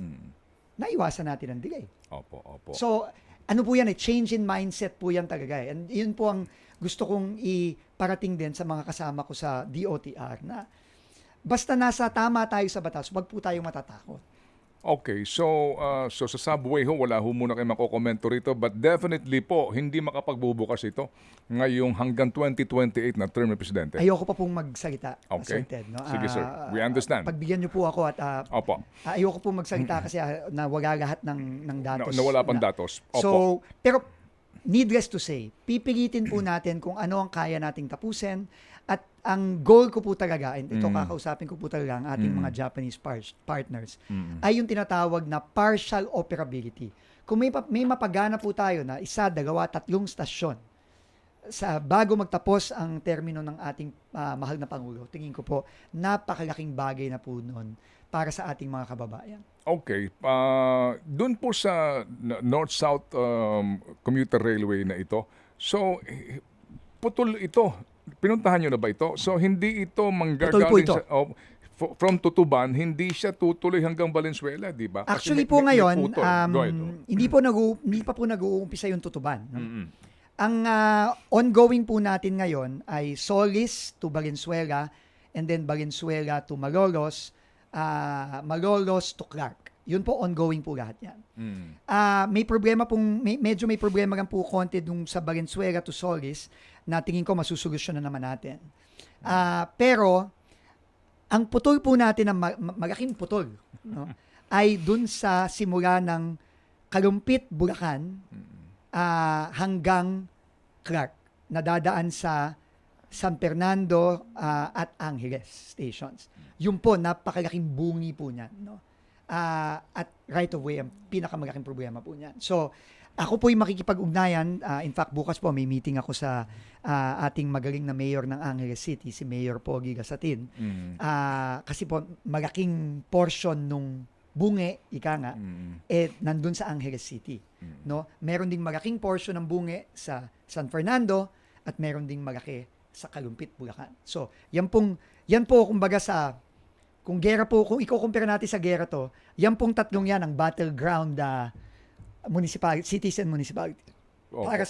naiwasan natin ang delay. Opo. So, ano po yan change in mindset po yan talaga eh. And yun po ang gusto kong iparating din sa mga kasama ko sa DOTR na basta nasa tama tayo sa batas, wag po tayong matatakot. Okay, so sa subway wala muna kayo makokomento rito, but definitely po, hindi makapagbubukas ito ngayong hanggang 2028 na term ng Presidente. Ayoko pa pong magsalita. Okay. Sir Ted, no? Sige sir, we understand. Pagbigyan niyo po ako at Opo. ayoko pong magsalita kasi na wala lahat ng datos. Nawala pang datos. Opo. So, pero needless to say, pipilitin po natin kung ano ang kaya nating tapusin at ang goal ko po talaga, and ito kakausapin ko po talaga ang ating mga Japanese partners, ay yung tinatawag na partial operability. Kung may mapagana po tayo na 1, 2, 3 stasyon bago magtapos ang termino ng ating mahal na Pangulo, tingin ko po, napakalaking bagay na po noon para sa ating mga kababayan. Okay. Doon po sa North-South Commuter Railway na ito, so putol ito. Pinuntahan nyo na ba ito? So hindi ito manggagaling sa... from Tutuban, hindi siya tutuloy hanggang Valenzuela, di ba? Kasi Actually po ngayon, hindi pa po nag-uumpisa yung Tutuban. No? Ang ongoing po natin ngayon ay Solis to Valenzuela and then Valenzuela to Malolos, Malolos to Clark. Yun po, ongoing po lahat yan. May problema pong, medyo may problema lang po konti dun sa Valenzuela to Solis na tingin ko masusolusyon na naman natin. Pero, ang putol po natin, malaking putol, no, ay dun sa simula ng Kalumpit, Bulacan, hanggang Clark, nadadaan sa San Fernando at Angeles stations. Yun po, napakalaking bungi po niyan. No? At right of way, ang pinakamalaking problema po niyan. So, ako po'y makikipag-ugnayan. In fact, bukas po may meeting ako sa ating magaling na mayor ng Angeles City, si Mayor Pogi Gasatin. Kasi po, malaking portion nung bunge, ika nga, nandun sa Angeles City. No? Meron ding malaking portion ng bunge sa San Fernando at meron ding malaki sa Kalumpit, Bulacan. So, yan po kumbaga sa kung gera po, kung i-compare natin sa gera to, yan pong tatlong yan ang battleground municipality, cities and municipality. Opo. Para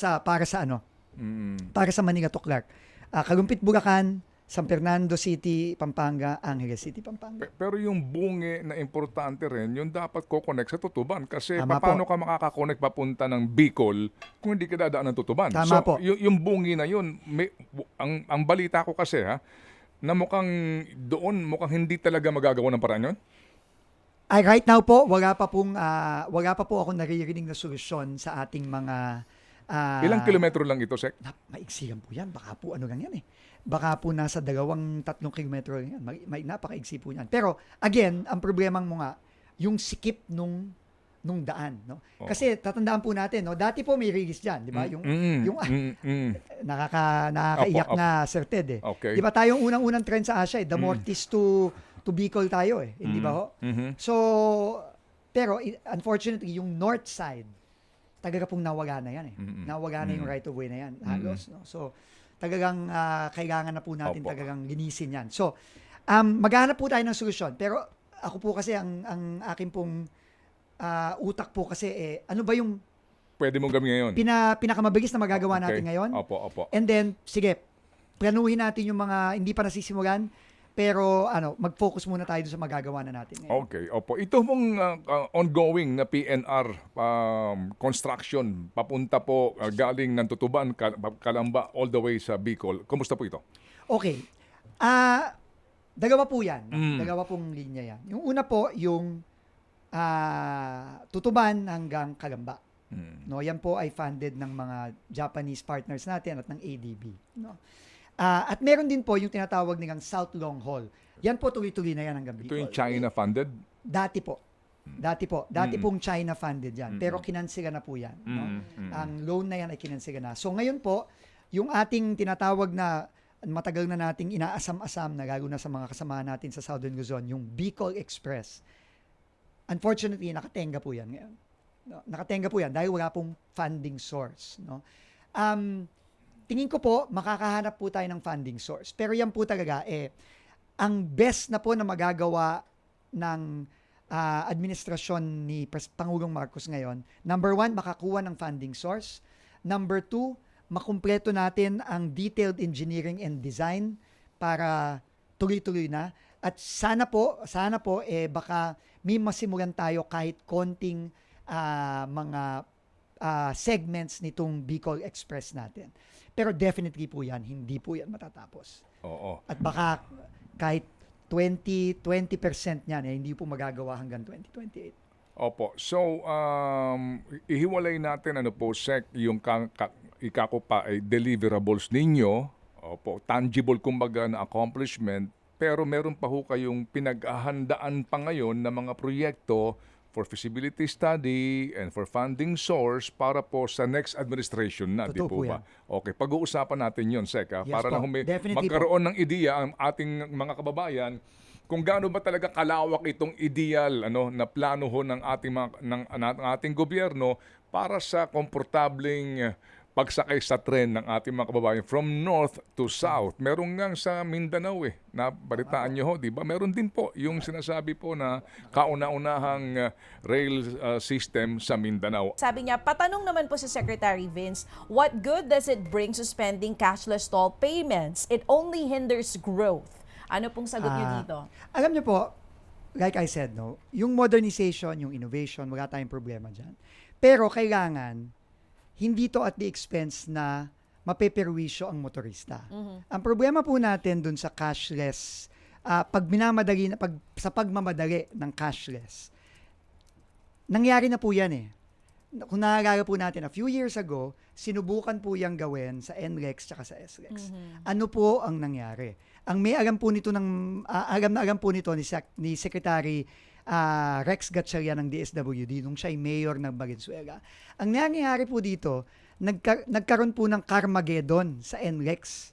sa ano? Mm. Para sa Manila to Clark. Kalumpit, Bulacan, San Fernando City, Pampanga, Angeles City, Pampanga. Pero yung bungi na importante rin, yun dapat ko-connect sa Tutuban. Kasi Tama paano po. ka makakakonect papunta ng Bicol kung hindi ka dadaan ng Tutuban? Tama po. Yung bungi na yun, ang balita ko kasi na mukhang doon, mukhang hindi talaga magagawa ng paraan yun? Ay, right now po, wala pa po ako naririnig na solusyon sa ating mga Ilang kilometro lang ito, Sek? maiksi yan po yan. Baka po ano lang yan eh. Baka po nasa 2-3 kilometro lang yan. Napakaiksi po yan. Pero again, ang problemang mo nga, yung sikip nung daan, no? Oo. Kasi tatandaan po natin, no? Dati po may release diyan, di ba? Nakakaiyak Opo, nga Sir Ted eh. Okay. Di ba tayong unang-unang trend sa Asia eh, the Mortis to Bicol tayo eh, hindi ba ho? Mhm. So, pero unfortunately, yung north side, talaga pong nawala na yan eh. Nawala na yung right of way na yan, halos. No? So, talagang kailangan na po natin Opo. talagang linisin yan. So, maghanap po tayo ng solusyon. Pero ako po kasi, ang akin pong utak po kasi, ano ba yung Pwede mong gawin ngayon? pinakamabilis na magagawa Okay. natin ngayon? Opo. And then, sige, planuhin natin yung mga hindi pa nasisimulan, pero mag-focus muna tayo sa magagawa na natin ngayon. Okay, opo. Ito mong ongoing na PNR construction, papunta po galing ng Tutuban, Calamba, all the way sa Bicol. Kumusta po ito? Okay. Dalawa po yan. Dalawa pong linya yan. Yung una po, yung Tutuban hanggang Calamba. No, yan po ay funded ng mga Japanese partners natin at ng ADB. No? At meron din po yung tinatawag nilang South Long Haul. Yan po tuloy-tuloy na yan hanggang Ito Bicol. yung China-funded? Dati po. Dati pong China funded yan. Pero kinansila na po yan. No? Ang loan na yan ay kinansila na. So ngayon po, yung ating tinatawag na matagal na nating inaasam-asam na lalo na sa mga kasamahan natin sa Southern Luzon, yung Bicol Express. Unfortunately, nakatenga po yan ngayon. No? Nakatenga po yan dahil wala pong funding source. No? Tingin ko po, makakahanap po tayo ng funding source. Pero yan po talaga, ang best na po na magagawa ng administrasyon ni Pangulong Marcos ngayon, number 1, makakuha ng funding source. Number 2, makumpleto natin ang detailed engineering and design para tuloy-tuloy na. At sana po, baka may masimulan tayo kahit konting mga segments nitong Bicol Express natin. Pero definitely po yan, hindi po yan matatapos. Oo. At baka kahit 20% niyan, hindi po magagawa hanggang 2028. Opo. So, ihiwalay natin, Sec, yung ikako pa ay deliverables ninyo. Opo. Tangible, kumbaga, na accomplishment. Pero meron pa ho kayong pinaghahandaan pa ngayon na mga proyekto for feasibility study and for funding source para po sa next administration na, di Totoo po po ba? yan. Okay, pag-uusapan natin yun, Sec, Yes para po. lang Definitely magkaroon ng ideya ang ating mga kababayan kung gaano ba talaga kalawak itong ideal na plano ho ng ating gobyerno para sa komportableng pagsakay sa tren ng ating mga kababayan from north to south. Meron nga sa Mindanao nabalitaan nyo ho, di ba? Meron din po yung sinasabi po na kauna-unahang rail system sa Mindanao. Sabi niya, patanong naman po si Secretary Vince, what good does it bring suspending cashless toll payments? It only hinders growth. Ano pong sagot niyo dito? Alam niyo po, like I said, yung modernization, yung innovation, wala tayong problema dyan. Pero kailangan, hindi to at the expense na mapeperwisyo ang motorista. Ang problema po natin dun sa cashless, sa pagmamadali ng cashless, nangyari na po yan eh. Kung naalala po natin, a few years ago, sinubukan po yung gawin sa NLEX tsaka sa SLEX. Ano po ang nangyari? Ang may alam po nito alam po nito ni Secretary Rex Gatchalian ng DSWD nung siya ay mayor ng Valenzuela. Ang nangyayari po dito, nagkaroon po ng Carmageddon sa NLEX.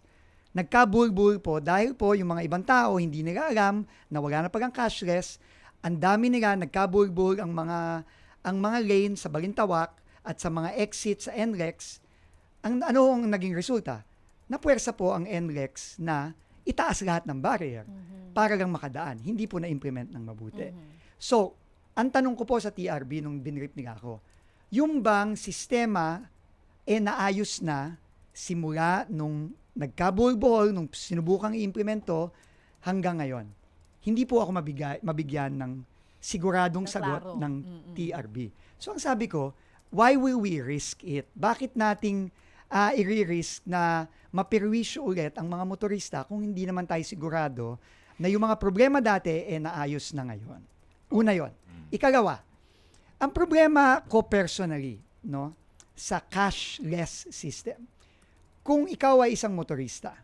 Nagkabulbul po dahil po yung mga ibang tao hindi nila alam na wala na pagang cashless. Ang dami nila nagkabulbul ang mga lane sa Balintawak at sa mga exit sa NLEX. Ano ang naging resulta? Napuwersa po ang NLEX na itaas lahat ng barrier para lang makadaan. Hindi po na-implement ng mabuti. So, ang tanong ko po sa TRB nung binrip nila ako, yung bang sistema naayos na simula nung nagkabulbol, nung sinubukang i-implemento hanggang ngayon. Hindi po ako mabigyan ng siguradong Na sagot klaro. ng TRB. So ang sabi ko, why will we risk it? Bakit nating i-risk na mapirwisyo ulit ang mga motorista kung hindi naman tayo sigurado na yung mga problema dati naayos na ngayon? Una yon. Ikalawa, ang problema ko personally, no, sa cashless system. Kung ikaw ay isang motorista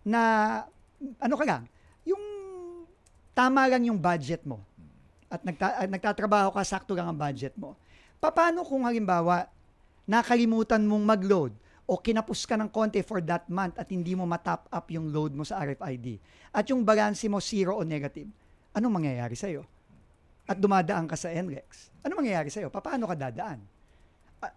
na ano ka lang, yung tama lang yung budget mo at nagtatrabaho ka, sakto lang ang budget mo. Paano kung halimbawa nakalimutan mong mag-load o kinapos ka ng konti for that month at hindi mo matap up yung load mo sa RFID at yung balance mo zero o negative, anong mangyayari sa'yo? At dumadaan ka sa NLEX. Anong mangyayari sa'yo? Paano ka dadaan?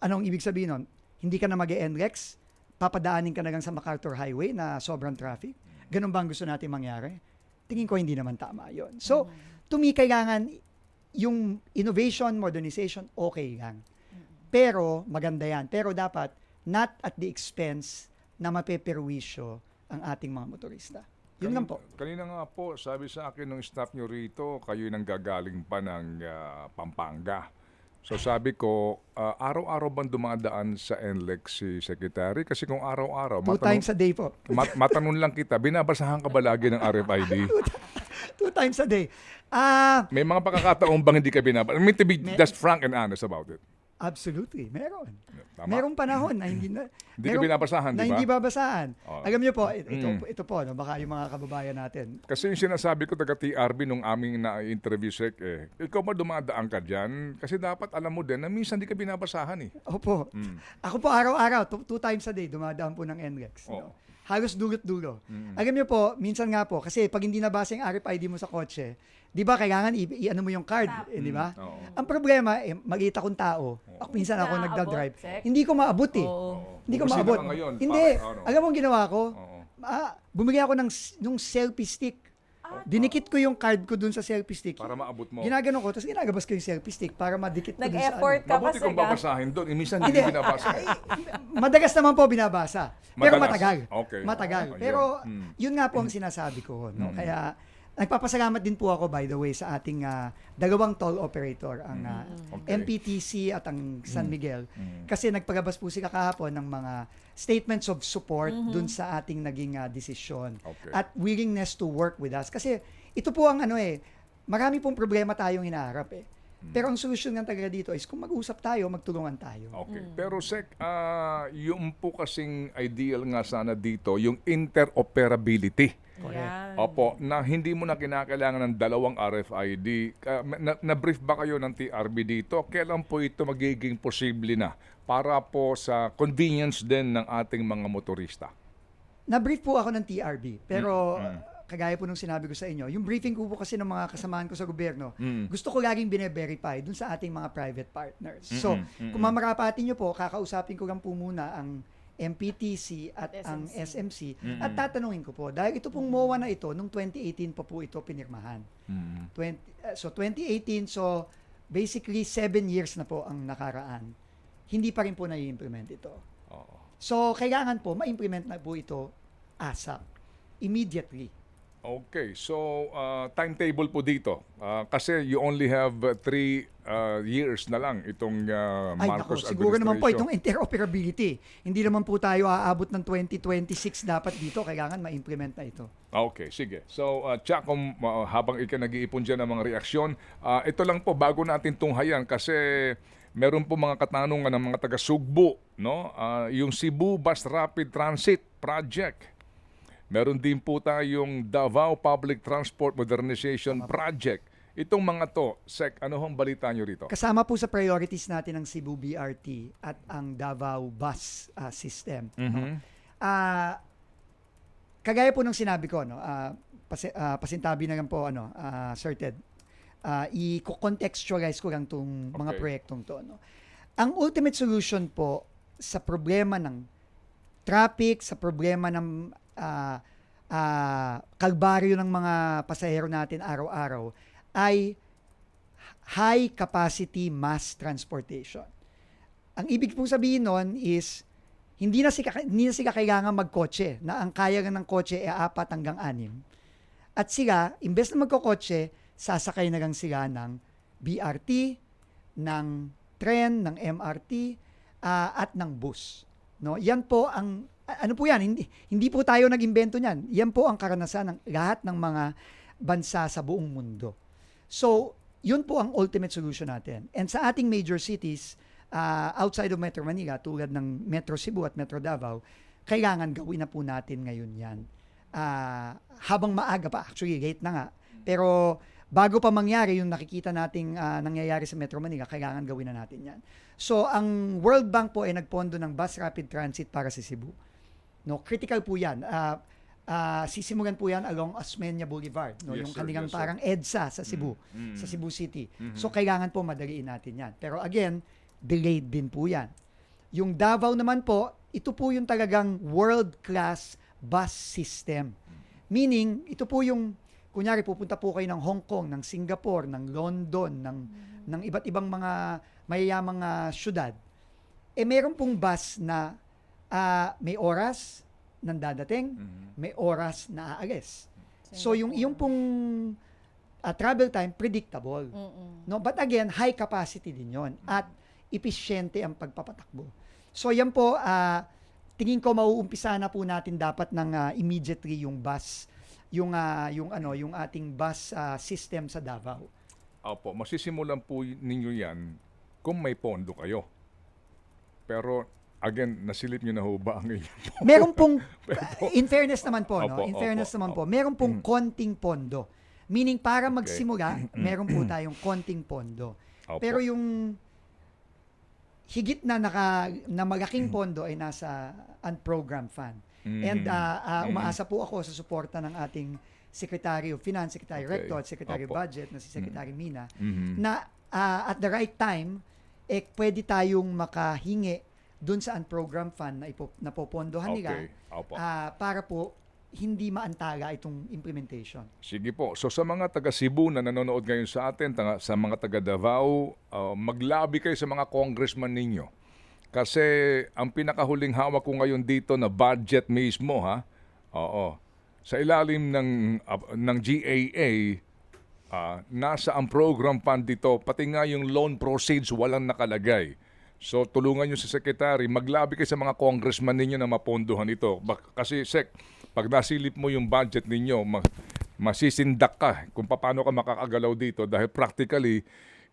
Anong ibig sabihin nun? Hindi ka na mag-NLEX? Papadaanin ka na lang sa MacArthur Highway na sobrang traffic? Ganun ba ang gusto natin mangyari? Tingin ko hindi naman tama yon. So, to me, kailangan yung innovation, modernization, okay lang. Pero, maganda yan. Pero dapat, not at the expense na mapeperwisyo ang ating mga motorista. Yun lang po. Kanina nga po, sabi sa akin ng staff nyo rito, kayo nang gagaling pa ng Pampanga. So sabi ko, araw-araw bang dumadaan sa NLEX si Secretary? Kasi kung araw-araw, 2 times a day po. matanong lang kita, binabasahan ka ba lagi ng RFID? 2 times a day. May mga pagkakataong bang hindi ka binabasa? I mean, to be just frank and honest about it. Absolutely, meron. Tama. Merong panahon na hindi na Hindi ka binabasahan, na di ba? hindi babasahan. Oo. Alam niyo po, ito po, no, baka yung mga kababayan natin. Kasi yung sinasabi ko taga TRB nung aming na-interview sec, ikaw ba dumadaan ka dyan? Kasi dapat alam mo din na minsan hindi ka binabasahan eh. Opo. Ako po araw-araw, 2 times a day, dumadaan po ng NLEX. Oo. No? Halos dulot-dulo. Alam niyo po, minsan nga po, kasi pag hindi nabasa yung RFID mo sa kotse, di ba, kailangan i-ano mo yung card, di ba? Oo. Ang problema, maliit akong tao. Ako, minsan ako Naaabot, nagdadrive. Sek? Hindi ko maabot eh. Oo. Hindi ko Bumisita maabot. ka ngayon, Hindi. ano? Alam mo ang ginawa ko? Oo. Bumili ako nung selfie stick. Dinikit ko yung card ko dun sa selfie stick. Para maabot mo. Ginagano ko, tapos ginagabas ko yung selfie stick para madikit ko dun sa Nag-effort ka Mabuti kasi kung babasahin doon. Minsan hindi binabasa. Madagas naman po binabasa. Pero Madalas. matagal. Okay. Matagal. Ayun. Pero yun nga po ang sinasabi ko. No? Kaya nagpapasalamat din po ako, by the way, sa ating dalawang toll operator, ang Okay. MPTC at ang San Miguel. Kasi nagpagabas po sila kahapon ng mga statements of support dun sa ating naging desisyon. Okay. At willingness to work with us. Kasi ito po ang marami pong problema tayong hinaharap eh. Pero ang solusyon ng talaga dito is kung mag-usap tayo, magtulungan tayo. Okay. Pero Sec, yung po kasing ideal nga sana dito, yung interoperability. Yan. Opo, na hindi mo na kinakailangan ng dalawang RFID. Na-brief ba kayo ng TRB dito? Kailan po ito magiging posible na para po sa convenience din ng ating mga motorista? Na-brief po ako ng TRB, pero kagaya po nung sinabi ko sa inyo, yung briefing ko po kasi ng mga kasamahan ko sa gobyerno, gusto ko laging bine-verify dun sa ating mga private partners. So, kung mamarapatin nyo po, kakausapin ko lang po muna ang MPTC at ang SMC at tatanungin ko po, dahil ito pong MOA na ito, nung 2018 pa po ito pinirmahan. 2018, so basically 7 years na po ang nakaraan. Hindi pa rin po na-implement ito. Oo. So, kailangan po ma-implement na po ito ASAP, immediately. Okay, so timetable po dito. Kasi you only have 3 years na lang itong Ay, Marcos naku, siguro naman po administration. itong interoperability. Hindi naman po tayo aabot ng 2026 dapat dito. Kailangan ma-implement na ito. Okay, sige. So, Chuck, habang ikaw nag-iipon dyan ng mga reaksyon, ito lang po, bago natin tunghayan, kasi meron po mga katanungan ng mga taga-Sugbo, no? Yung Cebu Bus Rapid Transit Project. Meron din po tayong Davao Public Transport Modernization Project. Itong mga to, Sec, ano hong balita nyo rito? Kasama po sa priorities natin ang Cebu BRT at ang Davao Bus System. No? Kagaya po ng sinabi ko, no, pasintabi na lang po, Sir Ted, i-contextualize ko lang itong mga Okay. proyektong to. No? Ang ultimate solution po sa problema ng traffic, sa problema ng kalbaryo ng mga pasahero natin araw-araw ay high capacity mass transportation. Ang ibig pong sabihin nun is hindi na sila kailangan magkotse, na ang kaya ng kotse ay 4 hanggang 6. At sila, imbes na magkokotse, sasakay na lang sila ng BRT, ng tren, ng MRT, at ng bus. No? Yan po ang, ano po yan, hindi po tayo nag-imbento niyan. Yan po ang karanasan ng lahat ng mga bansa sa buong mundo. So, yun po ang ultimate solution natin. And sa ating major cities, outside of Metro Manila, tulad ng Metro Cebu at Metro Davao, kailangan gawin na po natin ngayon yan. Habang maaga pa, actually late na nga. Pero bago pa mangyari yung nakikita nating nangyayari sa Metro Manila, kailangan gawin na natin yan. So, ang World Bank po ay nagpondo ng bus rapid transit para sa Cebu. No, critical po yan. Sisimulan po yan along Osmeña Boulevard, no, Yes, yung sir. kanilang Yes, sir. parang EDSA sa Cebu, sa Cebu City. So, kailangan po madaliin natin yan. Pero again, delayed din po yan. Yung Davao naman po, ito po yung talagang world-class bus system. Meaning, ito po yung, kunyari, pupunta po kayo ng Hong Kong, ng Singapore, ng London, ng iba't ibang mga mayayamang syudad. Meron pong bus na may oras nang dadating, may oras na aalis. So, yung pong travel time, predictable. No? But again, high capacity din yon at episyente ang pagpapatakbo. So, yan po, tingin ko mauumpisa na po natin dapat ng immediately yung bus, yung ating bus system sa Davao. Opo, masisimulan po ninyo yan kung may pondo kayo. Pero, again, nasilip nyo na ho ba ang inyong pondo? Meron pong, in fairness naman po, no? Opo, In fairness opo, naman opo. po, meron pong konting pondo. Meaning, para Okay. magsimula, meron po tayong konting pondo. Opo. Pero yung higit na malaking pondo ay nasa unprogrammed fund. And umaasa po ako sa suporta ng ating Secretary of Finance, Secretary Okay. Recto at Secretary of Opo. Budget na si Secretary Mina Mhm. na at the right time pwede tayong makahingi doon sa unprogrammed fund na napopondohan nila Okay. Opo. para po hindi maantala itong implementation. Sige po. So sa mga taga Cebu na nanonood ngayon sa atin, sa mga taga Davao, maglabi kayo sa mga congressman ninyo. Kasi ang pinakahuling hawak ko ngayon dito na budget mismo, ha? Oo. Sa ilalim ng GAA, nasa ang program fund dito, pati nga yung loan proceeds walang nakalagay. So tulungan nyo si Secretary, maglabi kayo sa mga congressman ninyo na mapondohan ito. Kasi Sec, pag nasilip mo yung budget ninyo, masisindak ka kung paano ka makakagalaw dito dahil practically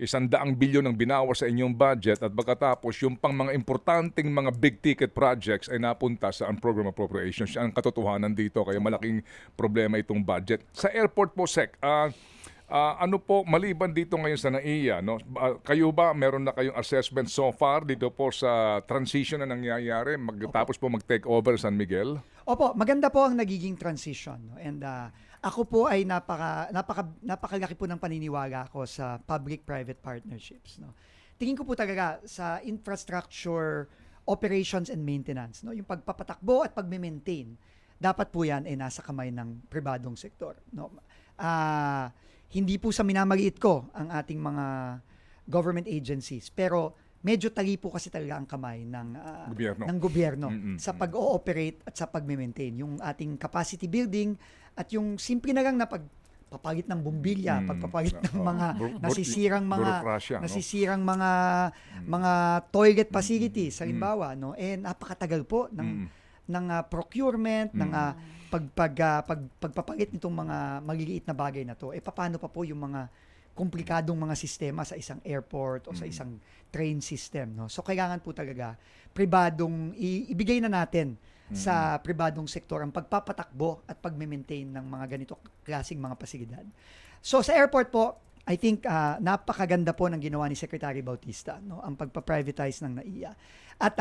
100 bilyon ang binawas sa inyong budget at pagkatapos yung pang mga importanteng mga big ticket projects ay napunta sa program appropriations. Yan ang katotohanan dito kaya malaking problema itong budget. Sa airport po, Sec, ano po, maliban dito ngayon sa NAIA, no? Kayo ba, meron na kayong assessment so far dito po sa transition na nangyayari tapos po mag-take over San Miguel? Opo, maganda po ang nagiging transition. No? And ako po ay napakalaki po ng paniniwala ko sa public-private partnerships. No? Tingin ko po talaga sa infrastructure operations and maintenance. No? Yung pagpapatakbo at pagme-maintain, dapat po yan ay nasa kamay ng pribadong sektor. No? Hindi po sa minamaliit ko ang ating mga government agencies, pero medyo tali po kasi talaga ang kamay ng gobyerno sa pag-ooperate at sa pag-maintain. Yung ating capacity building at yung simple na lang na pagpapalit ng bumbilya, pagpapalit ng mga nasisirang burokrasya, no? mga toilet facilities, halimbawa, no? Napakatagal po ng procurement, ng pagpapalit nitong mga maliliit na bagay na to. Paano pa po yung mga komplikadong mga sistema sa isang airport o sa isang train system, no? So kailangan po talaga pribadong ibigay na natin sa pribadong sektor ang pagpapatakbo at pagme-maintain ng mga ganito klaseng mga pasilidad. So sa airport po, I think napakaganda po ng ginawa ni Secretary Bautista, no? Ang pagpa-privatize ng NAIA. At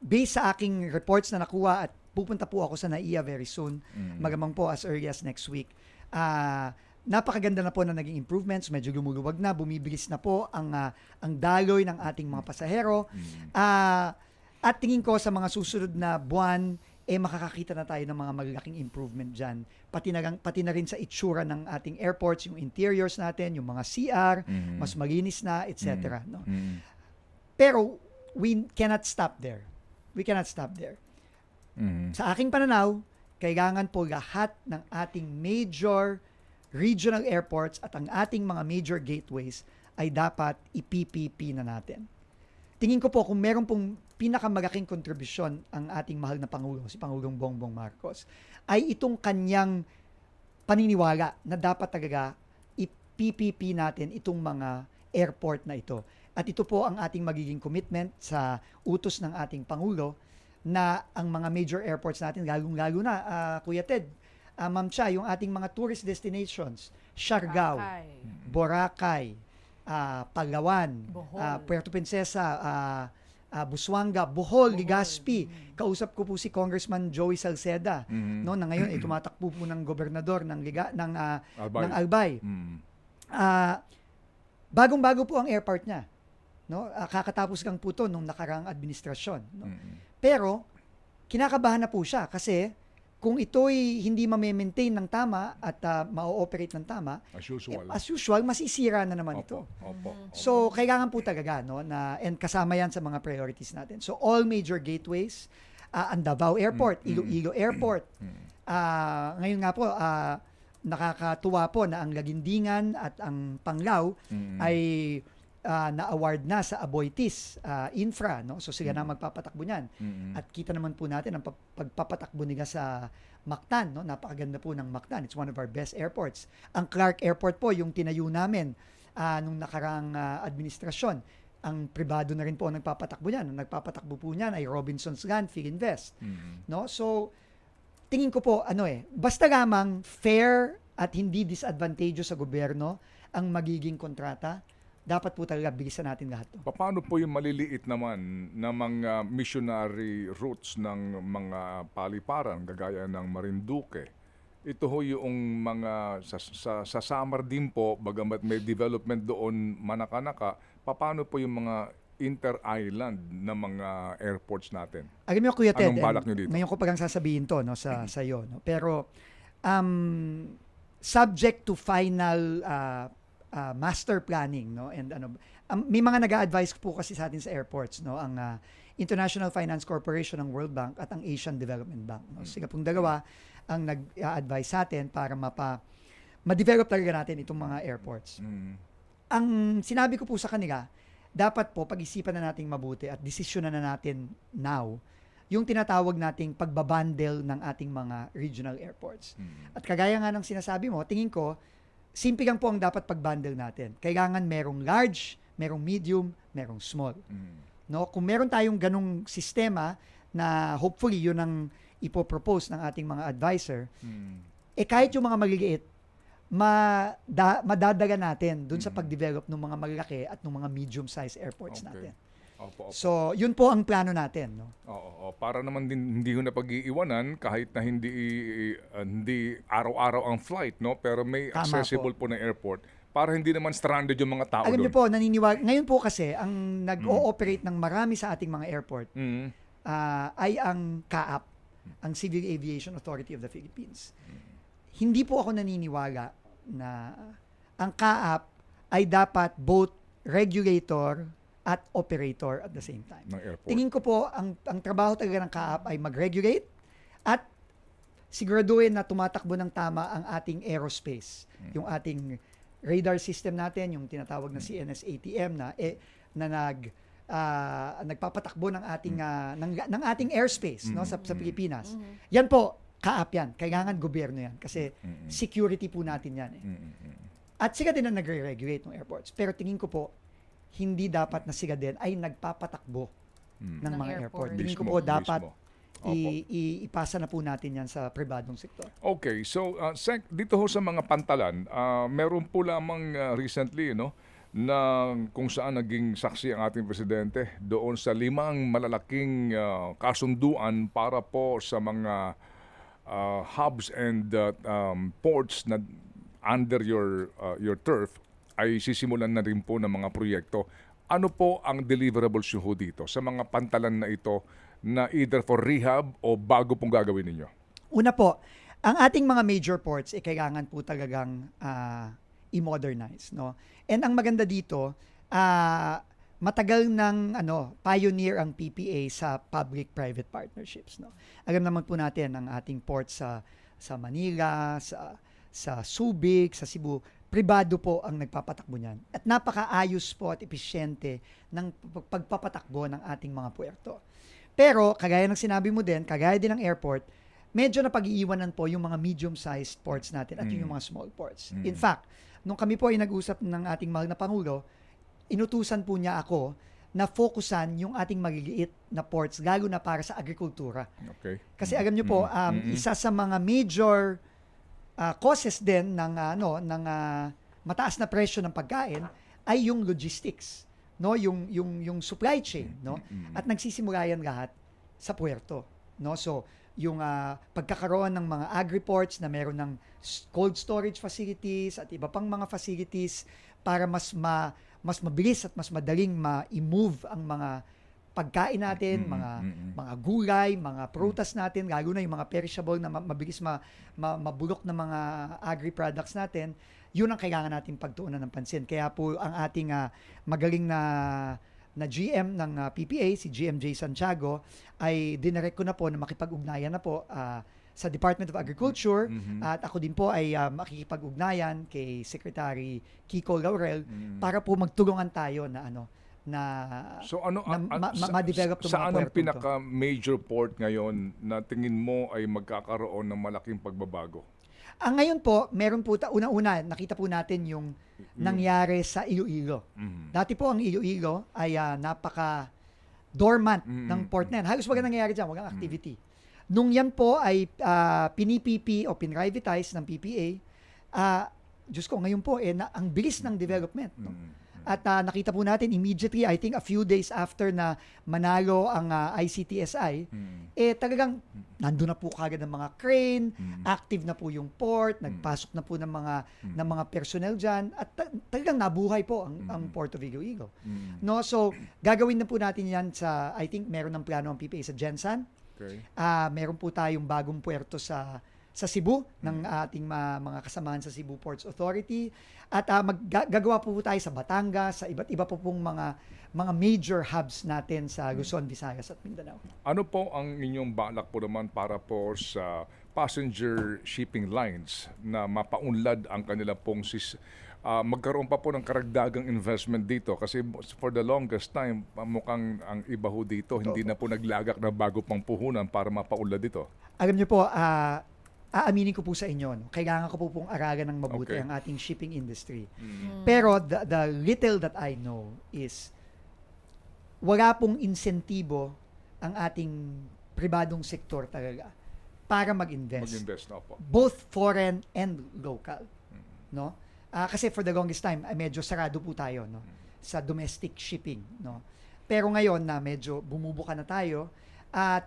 based sa aking reports na nakuha at pupunta po ako sa NAIA very soon, magamang po as early as next week, napakaganda na po na naging improvements, medyo lumuluwag na, bumibilis na po ang daloy ng ating mga pasahero. At tingin ko sa mga susunod na buwan, makakakita na tayo ng mga malalaking improvement dyan. Pati na rin sa itsura ng ating airports, yung interiors natin, yung mga CR, mas malinis na, etc. No? Pero we cannot stop there. We cannot stop there. Sa aking pananaw, kailangan po lahat ng ating major regional airports at ang ating mga major gateways ay dapat i-PPP na natin. Tingin ko po kung meron pong pinakamalaking kontribusyon ang ating mahal na Pangulo, si Pangulong Bongbong Marcos, ay itong kanyang paniniwala na dapat talaga i-PPP natin itong mga airport na ito. At ito po ang ating magiging commitment sa utos ng ating Pangulo na ang mga major airports natin, lalong-lalo na, Kuya Ted, Ma'am Cha, yung ating mga tourist destinations, Siargao, Boracay, Palawan, Bohol. Puerto Princesa, Busuanga, Bohol, Legazpi. Kausap ko po si Congressman Joey Salceda, no, na ngayon ay tumatakbo po ng gobernador ng Albay. ng Albay. Bagong-bago po ang airport niya. No? Kakatapos lang po to nung nakaraang administrasyon. No? Pero, kinakabahan na po siya kasi kung ito'y hindi ma-maintain ng tama at ma-ooperate ng tama, As usual. masisira na naman ito. Opo. So, kailangan po talaga, no, and kasama yan sa mga priorities natin. So, all major gateways, ang Davao Airport, Iloilo Airport, ngayon nga po, nakakatuwa po na ang Lagindingan at ang Panglao ay na-award na sa Aboitiz Infra, no? So sila na magpapatakbo niyan. At kita naman po natin ang pagpapatakbo nila sa Mactan, no? Napakaganda po ng Mactan. It's one of our best airports. Ang Clark Airport po, yung tinayo namin nung nakaraang administrasyon, ang pribado na rin po ang nagpapatakbo niyan. Ang nagpapatakbo po niyan ay Robinsons Land, Philinvest. No? So, tingin ko po, basta lamang fair at hindi disadvantageous sa gobyerno ang magiging kontrata, dapat po talaga bilisan natin lahat to. Paano po yung maliliit naman na mga missionary routes ng mga paliparan, gagaya ng Marinduque? Ito ho yung mga sa Samar din po, bagamat may development doon Manakanaka, paano po yung mga inter-island na mga airports natin? Alam niyo, Kuya Ted, Anong balak niyo dito? ngayon ko pa lang sasabihin to, no, sa iyo, no? Pero subject to final master planning, no, and may mga nag-a-advise po kasi sa atin sa airports, no, ang International Finance Corporation ng World Bank at ang Asian Development Bank, no. Sila pong dalawa ang nag-a-advise sa atin para ma-develop talaga natin itong mga airports. Ang sinabi ko po sa kanila, dapat po pag-isipan na nating mabuti at desisyonan na natin now yung tinatawag nating pagbabundle ng ating mga regional airports. At kagaya nga ng sinasabi mo, tingin ko, simple lang po ang dapat pag-bundle natin. Kailangan merong large, merong medium, merong small. No? Kung meron tayong ganong sistema na hopefully yun ang ipopropose ng ating mga advisor, kahit yung mga maliliit, madadala natin dun sa pag-develop ng mga malalaki at ng mga medium-sized airports natin. Opo. So, yun po ang plano natin. No? Oo, para naman din hindi ho na pag-iiwanan kahit na hindi araw-araw ang flight, no? Pero may Tama accessible po na airport para hindi naman stranded yung mga tao Alam doon. niyo po, naniniwala. Ngayon po kasi, ang nag-ooperate ng marami sa ating mga airport ay ang CAAP, ang Civil Aviation Authority of the Philippines. Hindi po ako naniniwala na ang CAAP ay dapat both regulator at operator at the same time. Ng airport. Tingin ko po, ang trabaho talaga ng CAAP ay mag-regulate at siguraduhin na tumatakbo ng tama ang ating aerospace. Yung ating radar system natin, yung tinatawag na CNS-ATM na nagpapatakbo ng ating airspace, no, sa Pilipinas. Yan po, CAAP yan. Kailangan gobyerno yan kasi security po natin yan. At sila din ang nagre-regulate ng airports. Pero tingin ko po, hindi dapat na sila din ay nagpapatakbo ng mga airport. Tingin ko po dapat ipasa na po natin yan sa pribadong sektor. Okay, so Sec, dito ho sa mga pantalan, meron po lamang recently, no, na kung saan naging saksi ang ating presidente doon sa 5 malalaking kasunduan para po sa mga hubs and ports na under your turf ay sisimulan na rin po ng mga proyekto. Ano po ang deliverables nyo ho dito sa mga pantalan na ito na either for rehab o bago pong gagawin ninyo? Una po, ang ating mga major ports, kailangan po talagang i-modernize. No? And ang maganda dito, matagal ng pioneer ang PPA sa public-private partnerships. No? Alam naman po natin ang ating ports sa Manila, sa Subic, sa Cebu, pribado po ang nagpapatakbo niyan. At napakaayos po at episyente ng pagpapatakbo ng ating mga puerto. Pero, kagaya ng sinabi mo din, kagaya din ng airport, medyo napag-iiwanan po yung mga medium-sized ports natin at yung mga small ports. In fact, nung kami po ay nag-usap ng ating mahal na Pangulo, inutusan po niya ako na fokusan yung ating maliliit na ports, lalo na para sa agrikultura. Okay. Kasi alam niyo po, isa sa mga major causes din ng mataas na presyo ng pagkain ay yung logistics, no, yung supply chain, no, at nagsisimula yan lahat sa puerto, no. So yung pagkakaroon ng mga agri-ports na meron ng cold storage facilities at iba pang mga facilities para mas mabilis at mas madaling ma-move ang mga pagkain natin, mga gulay, mga prutas natin, lalo na yung mga perishable na mabilis mabulok na mga agri-products natin, yun ang kailangan natin pagtuunan ng pansin. Kaya po ang ating magaling na GM ng PPA, si GMJ Santiago, ay dinirect ko na po na makipag-ugnayan na po sa Department of Agriculture, at ako din po ay makikipag-ugnayan kay Secretary Kiko Laurel para po magtulungan tayo So ma-develop itong mga saan ang puerto to. pinaka-major port ngayon na tingin mo ay magkakaroon ng malaking pagbabago? Ngayon po, meron po, una-una, nakita po natin yung nangyari sa Iloilo. Dati po ang Iloilo ay napaka-dormant ng port na yan. Halos wala nangyayari dyan, walang activity. Nung yan po ay pinipipi o pinrivatize ng PPA, Diyos ko, ngayon po, ang bilis ng development. No? At nakita po natin immediately, I think a few days after na manalo ang ICTSI, talagang nandun na po kagad ng mga crane, active na po yung port, nagpasok na po ng mga personnel dyan, at talagang nabuhay po ang Port of Iloilo. No? So, gagawin na po natin yan I think meron ng plano ang PPA sa Gensan. Okay. Meron po tayong bagong puerto sa Cebu ng ating mga kasamahan sa Cebu Ports Authority, at gagawa po tayo sa Batangas, sa iba't iba po pong mga major hubs natin sa Luzon, Visayas at Mindanao. Ano po ang inyong balak po naman para po sa passenger shipping lines na mapaunlad ang kanila pong magkaroon pa po ng karagdagang investment dito? Kasi for the longest time, mukhang ang iba ho dito, hindi na po naglagak na bago pang puhunan para mapaunlad dito. Alam niyo po, aaminin ko po sa inyo, no? Kailangan ko po pong aralan ng mabuti ang ating shipping industry. Pero the little that I know is wala pong insentibo ang ating pribadong sektor talaga para mag-invest. Mag-invest na po. Both foreign and local. No? Kasi for the longest time, medyo sarado po tayo, no? Sa domestic shipping. No? Pero ngayon na medyo bumubuka na tayo,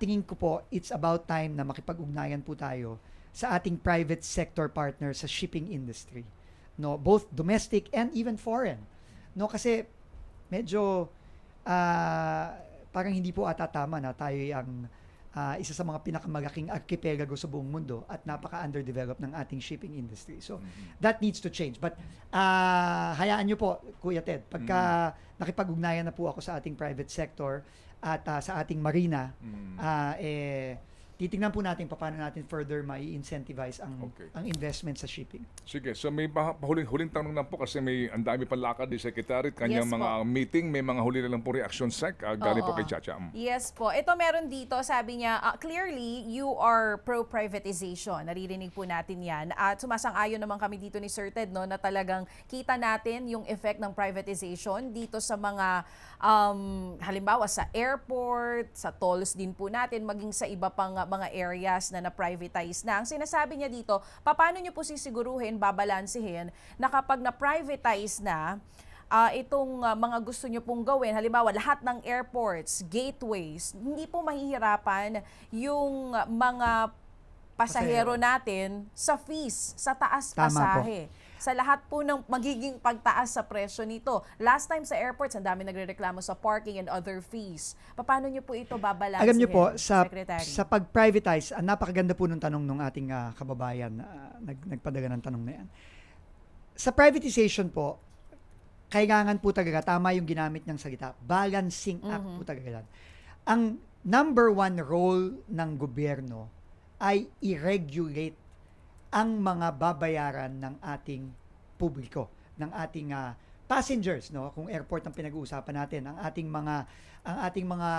tingin ko po, it's about time na makipag-ugnayan po tayo sa ating private sector partner sa shipping industry, no, both domestic and even foreign, no, kasi medyo parang hindi po ata tama na tayo ang isa sa mga pinakamalaking archipelago sa buong mundo at napaka-underdeveloped ng ating shipping industry. So that needs to change. But hayaan niyo po, Kuya Ted, pagka nakipag-ugnayan na po ako sa ating private sector at sa ating marina, titingnan po natin paano natin further mai-incentivize ang investment sa shipping. Sige, so may huling tanong lang po kasi ang dami pa lakad ni Secretary at kanyang Yes mga po. meeting, may mga huli na lang po reaction sec, galing po kay Chacha. Yes po. Ito meron dito, sabi niya, clearly, you are pro-privatization. Naririnig po natin yan. At sumasang-ayon naman kami dito ni Sir Ted, no, na talagang kita natin yung effect ng privatization dito sa mga, halimbawa sa airport, sa tolls din po natin, maging sa iba pang mga areas na na-privatize na. Ang sinasabi niya dito, paano niyo po sisiguruhin, babalansehin, na kapag na-privatize na, itong mga gusto nyo pong gawin, halimbawa lahat ng airports, gateways, hindi po mahihirapan yung mga pasahero natin sa fees, sa taas Tama pasahe. sa lahat po ng magiging pagtaas sa presyo nito. Last time sa airports, ang dami nagrereklamo sa parking and other fees. Paano nyo po ito babalansin? Alam niyo po, Secretary? sa pag-privatize, napakaganda po ng tanong ng ating kababayan na nagpadala ng tanong na yan. Sa privatization po, kailangan po talaga, tama yung ginamit niyang salita, balancing act po talaga yan. Ang number one role ng gobyerno ay i-regulate ang mga babayaran ng ating publiko, ng ating passengers, no? Kung airport ang pinag-uusapan natin, ang ating mga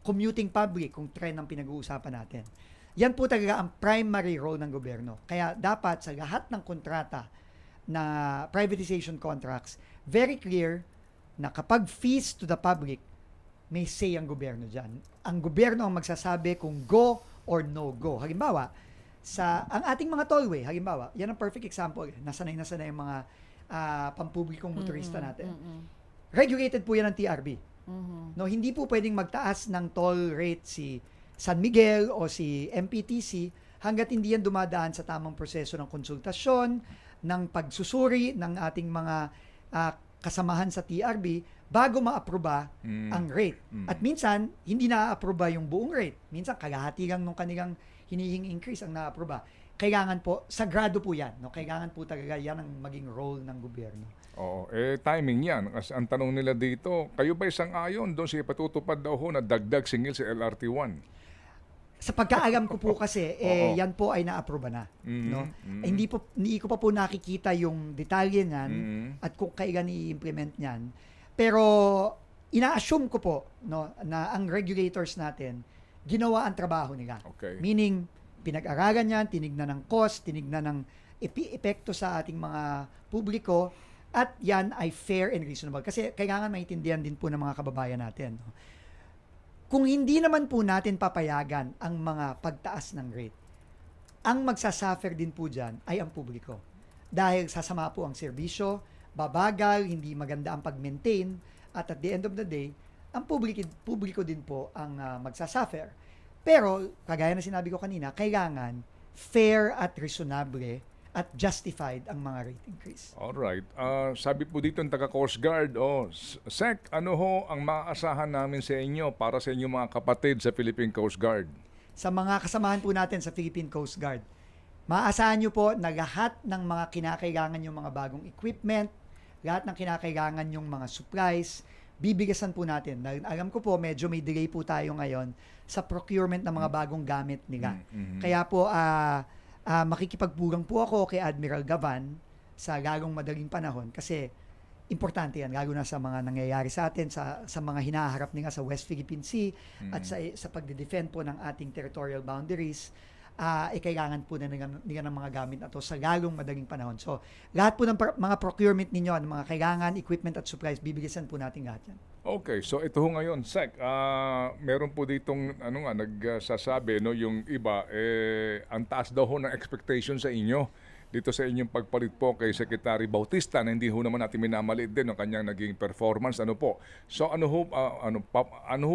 commuting public, kung tren ang pinag-uusapan natin. Yan po talaga ang primary role ng gobyerno. Kaya dapat sa lahat ng kontrata na privatization contracts, very clear na kapag fees to the public, may say ang gobyerno dyan. Ang gobyerno ang magsasabi kung go or no go. Halimbawa, ang ating mga tollway, halimbawa, yan ang perfect example. Nasanay ang mga pampublikong motorista natin. Regulated po yan ng TRB. No, hindi po pwedeng magtaas ng toll rate si San Miguel o si MPTC hanggat hindi yan dumadaan sa tamang proseso ng konsultasyon, ng pagsusuri ng ating mga kasamahan sa TRB bago ma-aproba ang rate. At minsan, hindi na-aproba yung buong rate. Minsan, kalahati lang nung kanilang hinihing increase ang na-aproba. Kailangan po, sagrado po yan. No? Kailangan po talaga yan ang maging role ng gobyerno. Oo, timing yan. Kasi ang tanong nila dito, kayo ba isang ayon doon sa ipatutupad daw ho na dagdag singil sa LRT1? Sa pagkaalam ko po kasi, yan po ay na-aproba na. No? Hindi ko pa po nakikita yung detalye niyan at kung kailan i-implement niyan. Pero ina-assume ko po no, na ang regulators natin, ginawa ang trabaho nila. Okay. Meaning, pinag-aralan yan, tinignan ng cost, tinignan ng epekto sa ating mga publiko, at yan ay fair and reasonable. Kasi kailangan maintindihan din po ng mga kababayan natin. No? Kung hindi naman po natin papayagan ang mga pagtaas ng rate, ang magsasuffer din po dyan ay ang publiko. Dahil sasama po ang serbisyo, babagal, hindi maganda ang pag-maintain, at the end of the day, ang publiko din po ang magsasuffer. Pero, kagaya na sinabi ko kanina, kailangan fair at reasonable at justified ang mga rate increase. Alright. Sabi po dito ng taga Coast Guard, Sec, ano ho ang maaasahan namin sa inyo para sa inyong mga kapatid sa Philippine Coast Guard? Sa mga kasamahan po natin sa Philippine Coast Guard, maaasahan nyo po na lahat ng mga kinakailangan yung mga bagong equipment, lahat ng kinakailangan yung mga supplies, bibigasan po natin. Alam ko po, medyo may delay po tayo ngayon sa procurement ng mga bagong gamit nila. Kaya po, makikipagpugang po ako kay Admiral Gavan sa lalong madaling panahon kasi importante yan, lalo na sa mga nangyayari sa atin, sa mga hinaharap nila sa West Philippine Sea at sa pagde-defend po ng ating territorial boundaries. Kailangan po na nila ng mga gamit na to sa lalong madaling panahon. So, lahat po ng mga procurement ninyo, ng mga kailangan, equipment at supplies, bibigasan po natin lahat yan. Okay, so ito ho ngayon, Sec, meron po ditong nagsasabi, no, yung iba, ang taas daw ho ng expectation sa inyo dito sa inyong pagpalit po kay Secretary Bautista na hindi ho naman natin minamaliit din ang kanyang naging performance. Ano po? So ano ho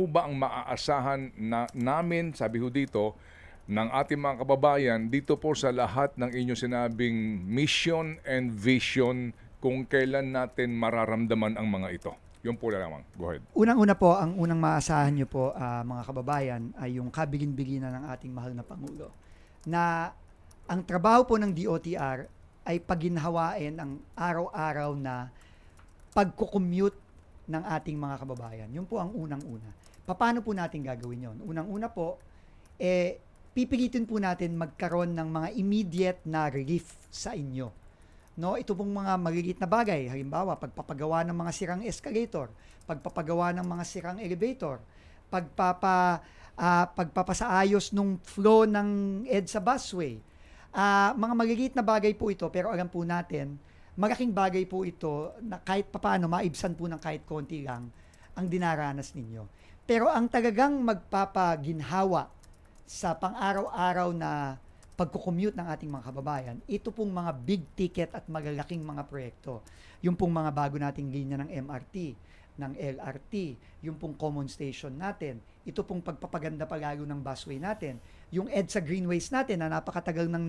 ba ang maaasahan namin, sabi ho dito, ng ating mga kababayan dito po sa lahat ng inyong sinabing mission and vision kung kailan natin mararamdaman ang mga ito? Yun po lamang. Go ahead. Unang-una po, ang unang maasahan nyo po, mga kababayan, ay yung kabilin-bilinan ng ating mahal na Pangulo. Na ang trabaho po ng DOTR ay paginhawain ang araw-araw na pagkukommute ng ating mga kababayan. Yun po ang unang-una. Paano po natin gagawin yun? Unang-una po, pipilitin po natin magkaroon ng mga immediate na relief sa inyo. No, ito pong mga maliliit na bagay, halimbawa pagpapagawa ng mga sirang escalator, pagpapagawa ng mga sirang elevator, pagpapasaayos ng flow ng EDSA busway. Mga maliliit na bagay po ito, pero alam po natin, malaking bagay po ito na kahit papaano maibsan po ng kahit konti lang ang dinaranas ninyo. Pero ang talagang magpapaginhawa sa pang-araw-araw na pagkukommute ng ating mga kababayan, ito pong mga big ticket at magalaking mga proyekto. Yung pong mga bago nating linya ng MRT, ng LRT, yung pong common station natin, ito pong pagpapaganda palalo ng busway natin, yung EDSA greenways natin na napakatagal nang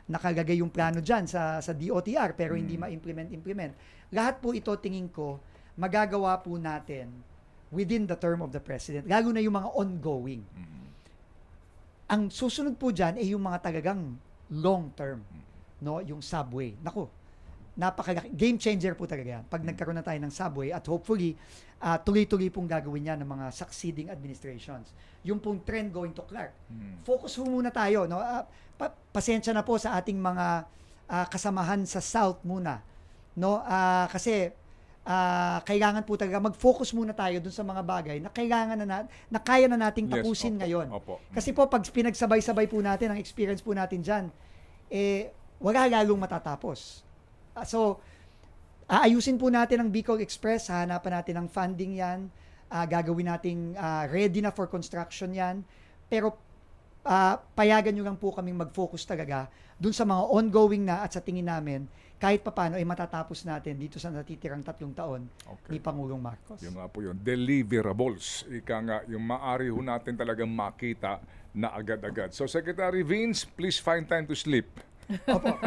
nakalagay yung plano dyan sa DOTR pero hindi ma-implement. Lahat po ito tingin ko magagawa po natin within the term of the President, lalo na yung mga ongoing. Ang susunod po dyan ay yung mga talagang long term, no, yung subway. Nako, napakalaki, game changer po talaga yan. Pag nagkaroon na tayo ng subway at hopefully tuloy-tuloy pong gagawin yan ng mga succeeding administrations. Yung pong trend going to Clark. Focus po muna tayo, no. Pasensya na po sa ating mga kasamahan sa South muna, no. Kasi kailangan po talaga mag-focus muna tayo dun sa mga bagay na kailangan na kaya na nating tapusin ngayon. Opo. Kasi po pag pinagsabay-sabay po natin ang experience po natin diyan, wala lalong matatapos. So aayusin po natin ang Bicol Express, hahanapan natin ng funding 'yan, gagawin nating ready na for construction 'yan. Pero payagan nyo lang po kaming mag-focus talaga dun sa mga ongoing na at sa tingin namin kahit papano ay matatapos natin dito sa natitirang 3 taon ni Pangulong Marcos. Yung nga po yun, deliverables. Ika nga, yung maari ho natin talagang makita na agad-agad. So, Secretary Vince, please find time to sleep. Opo.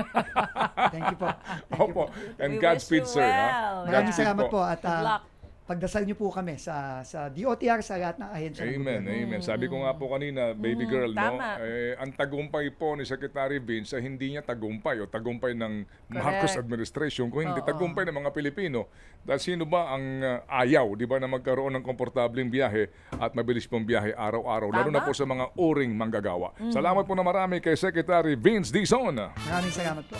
Thank you po. Opo. And We Godspeed, wish you sir. well. Ha? Maraming Godspeed salamat po at Good luck. pagdasal niyo po kami sa DOTR, sa lahat ng ahensya ng Amen, gobyerno. amen. Sabi ko nga po kanina, baby girl, no? tama. Ang tagumpay po ni Secretary Vince ay hindi niya tagumpay o tagumpay ng Marcos Correct. administration, kung hindi Oo. tagumpay ng mga Pilipino. Dahil sino ba ang ayaw, di ba, na magkaroon ng komportableng biyahe at mabilis pong biyahe araw-araw, lalo na Tama. po sa mga uring manggagawa. Salamat po na marami kay Secretary Vince Dizon. Maraming salamat po.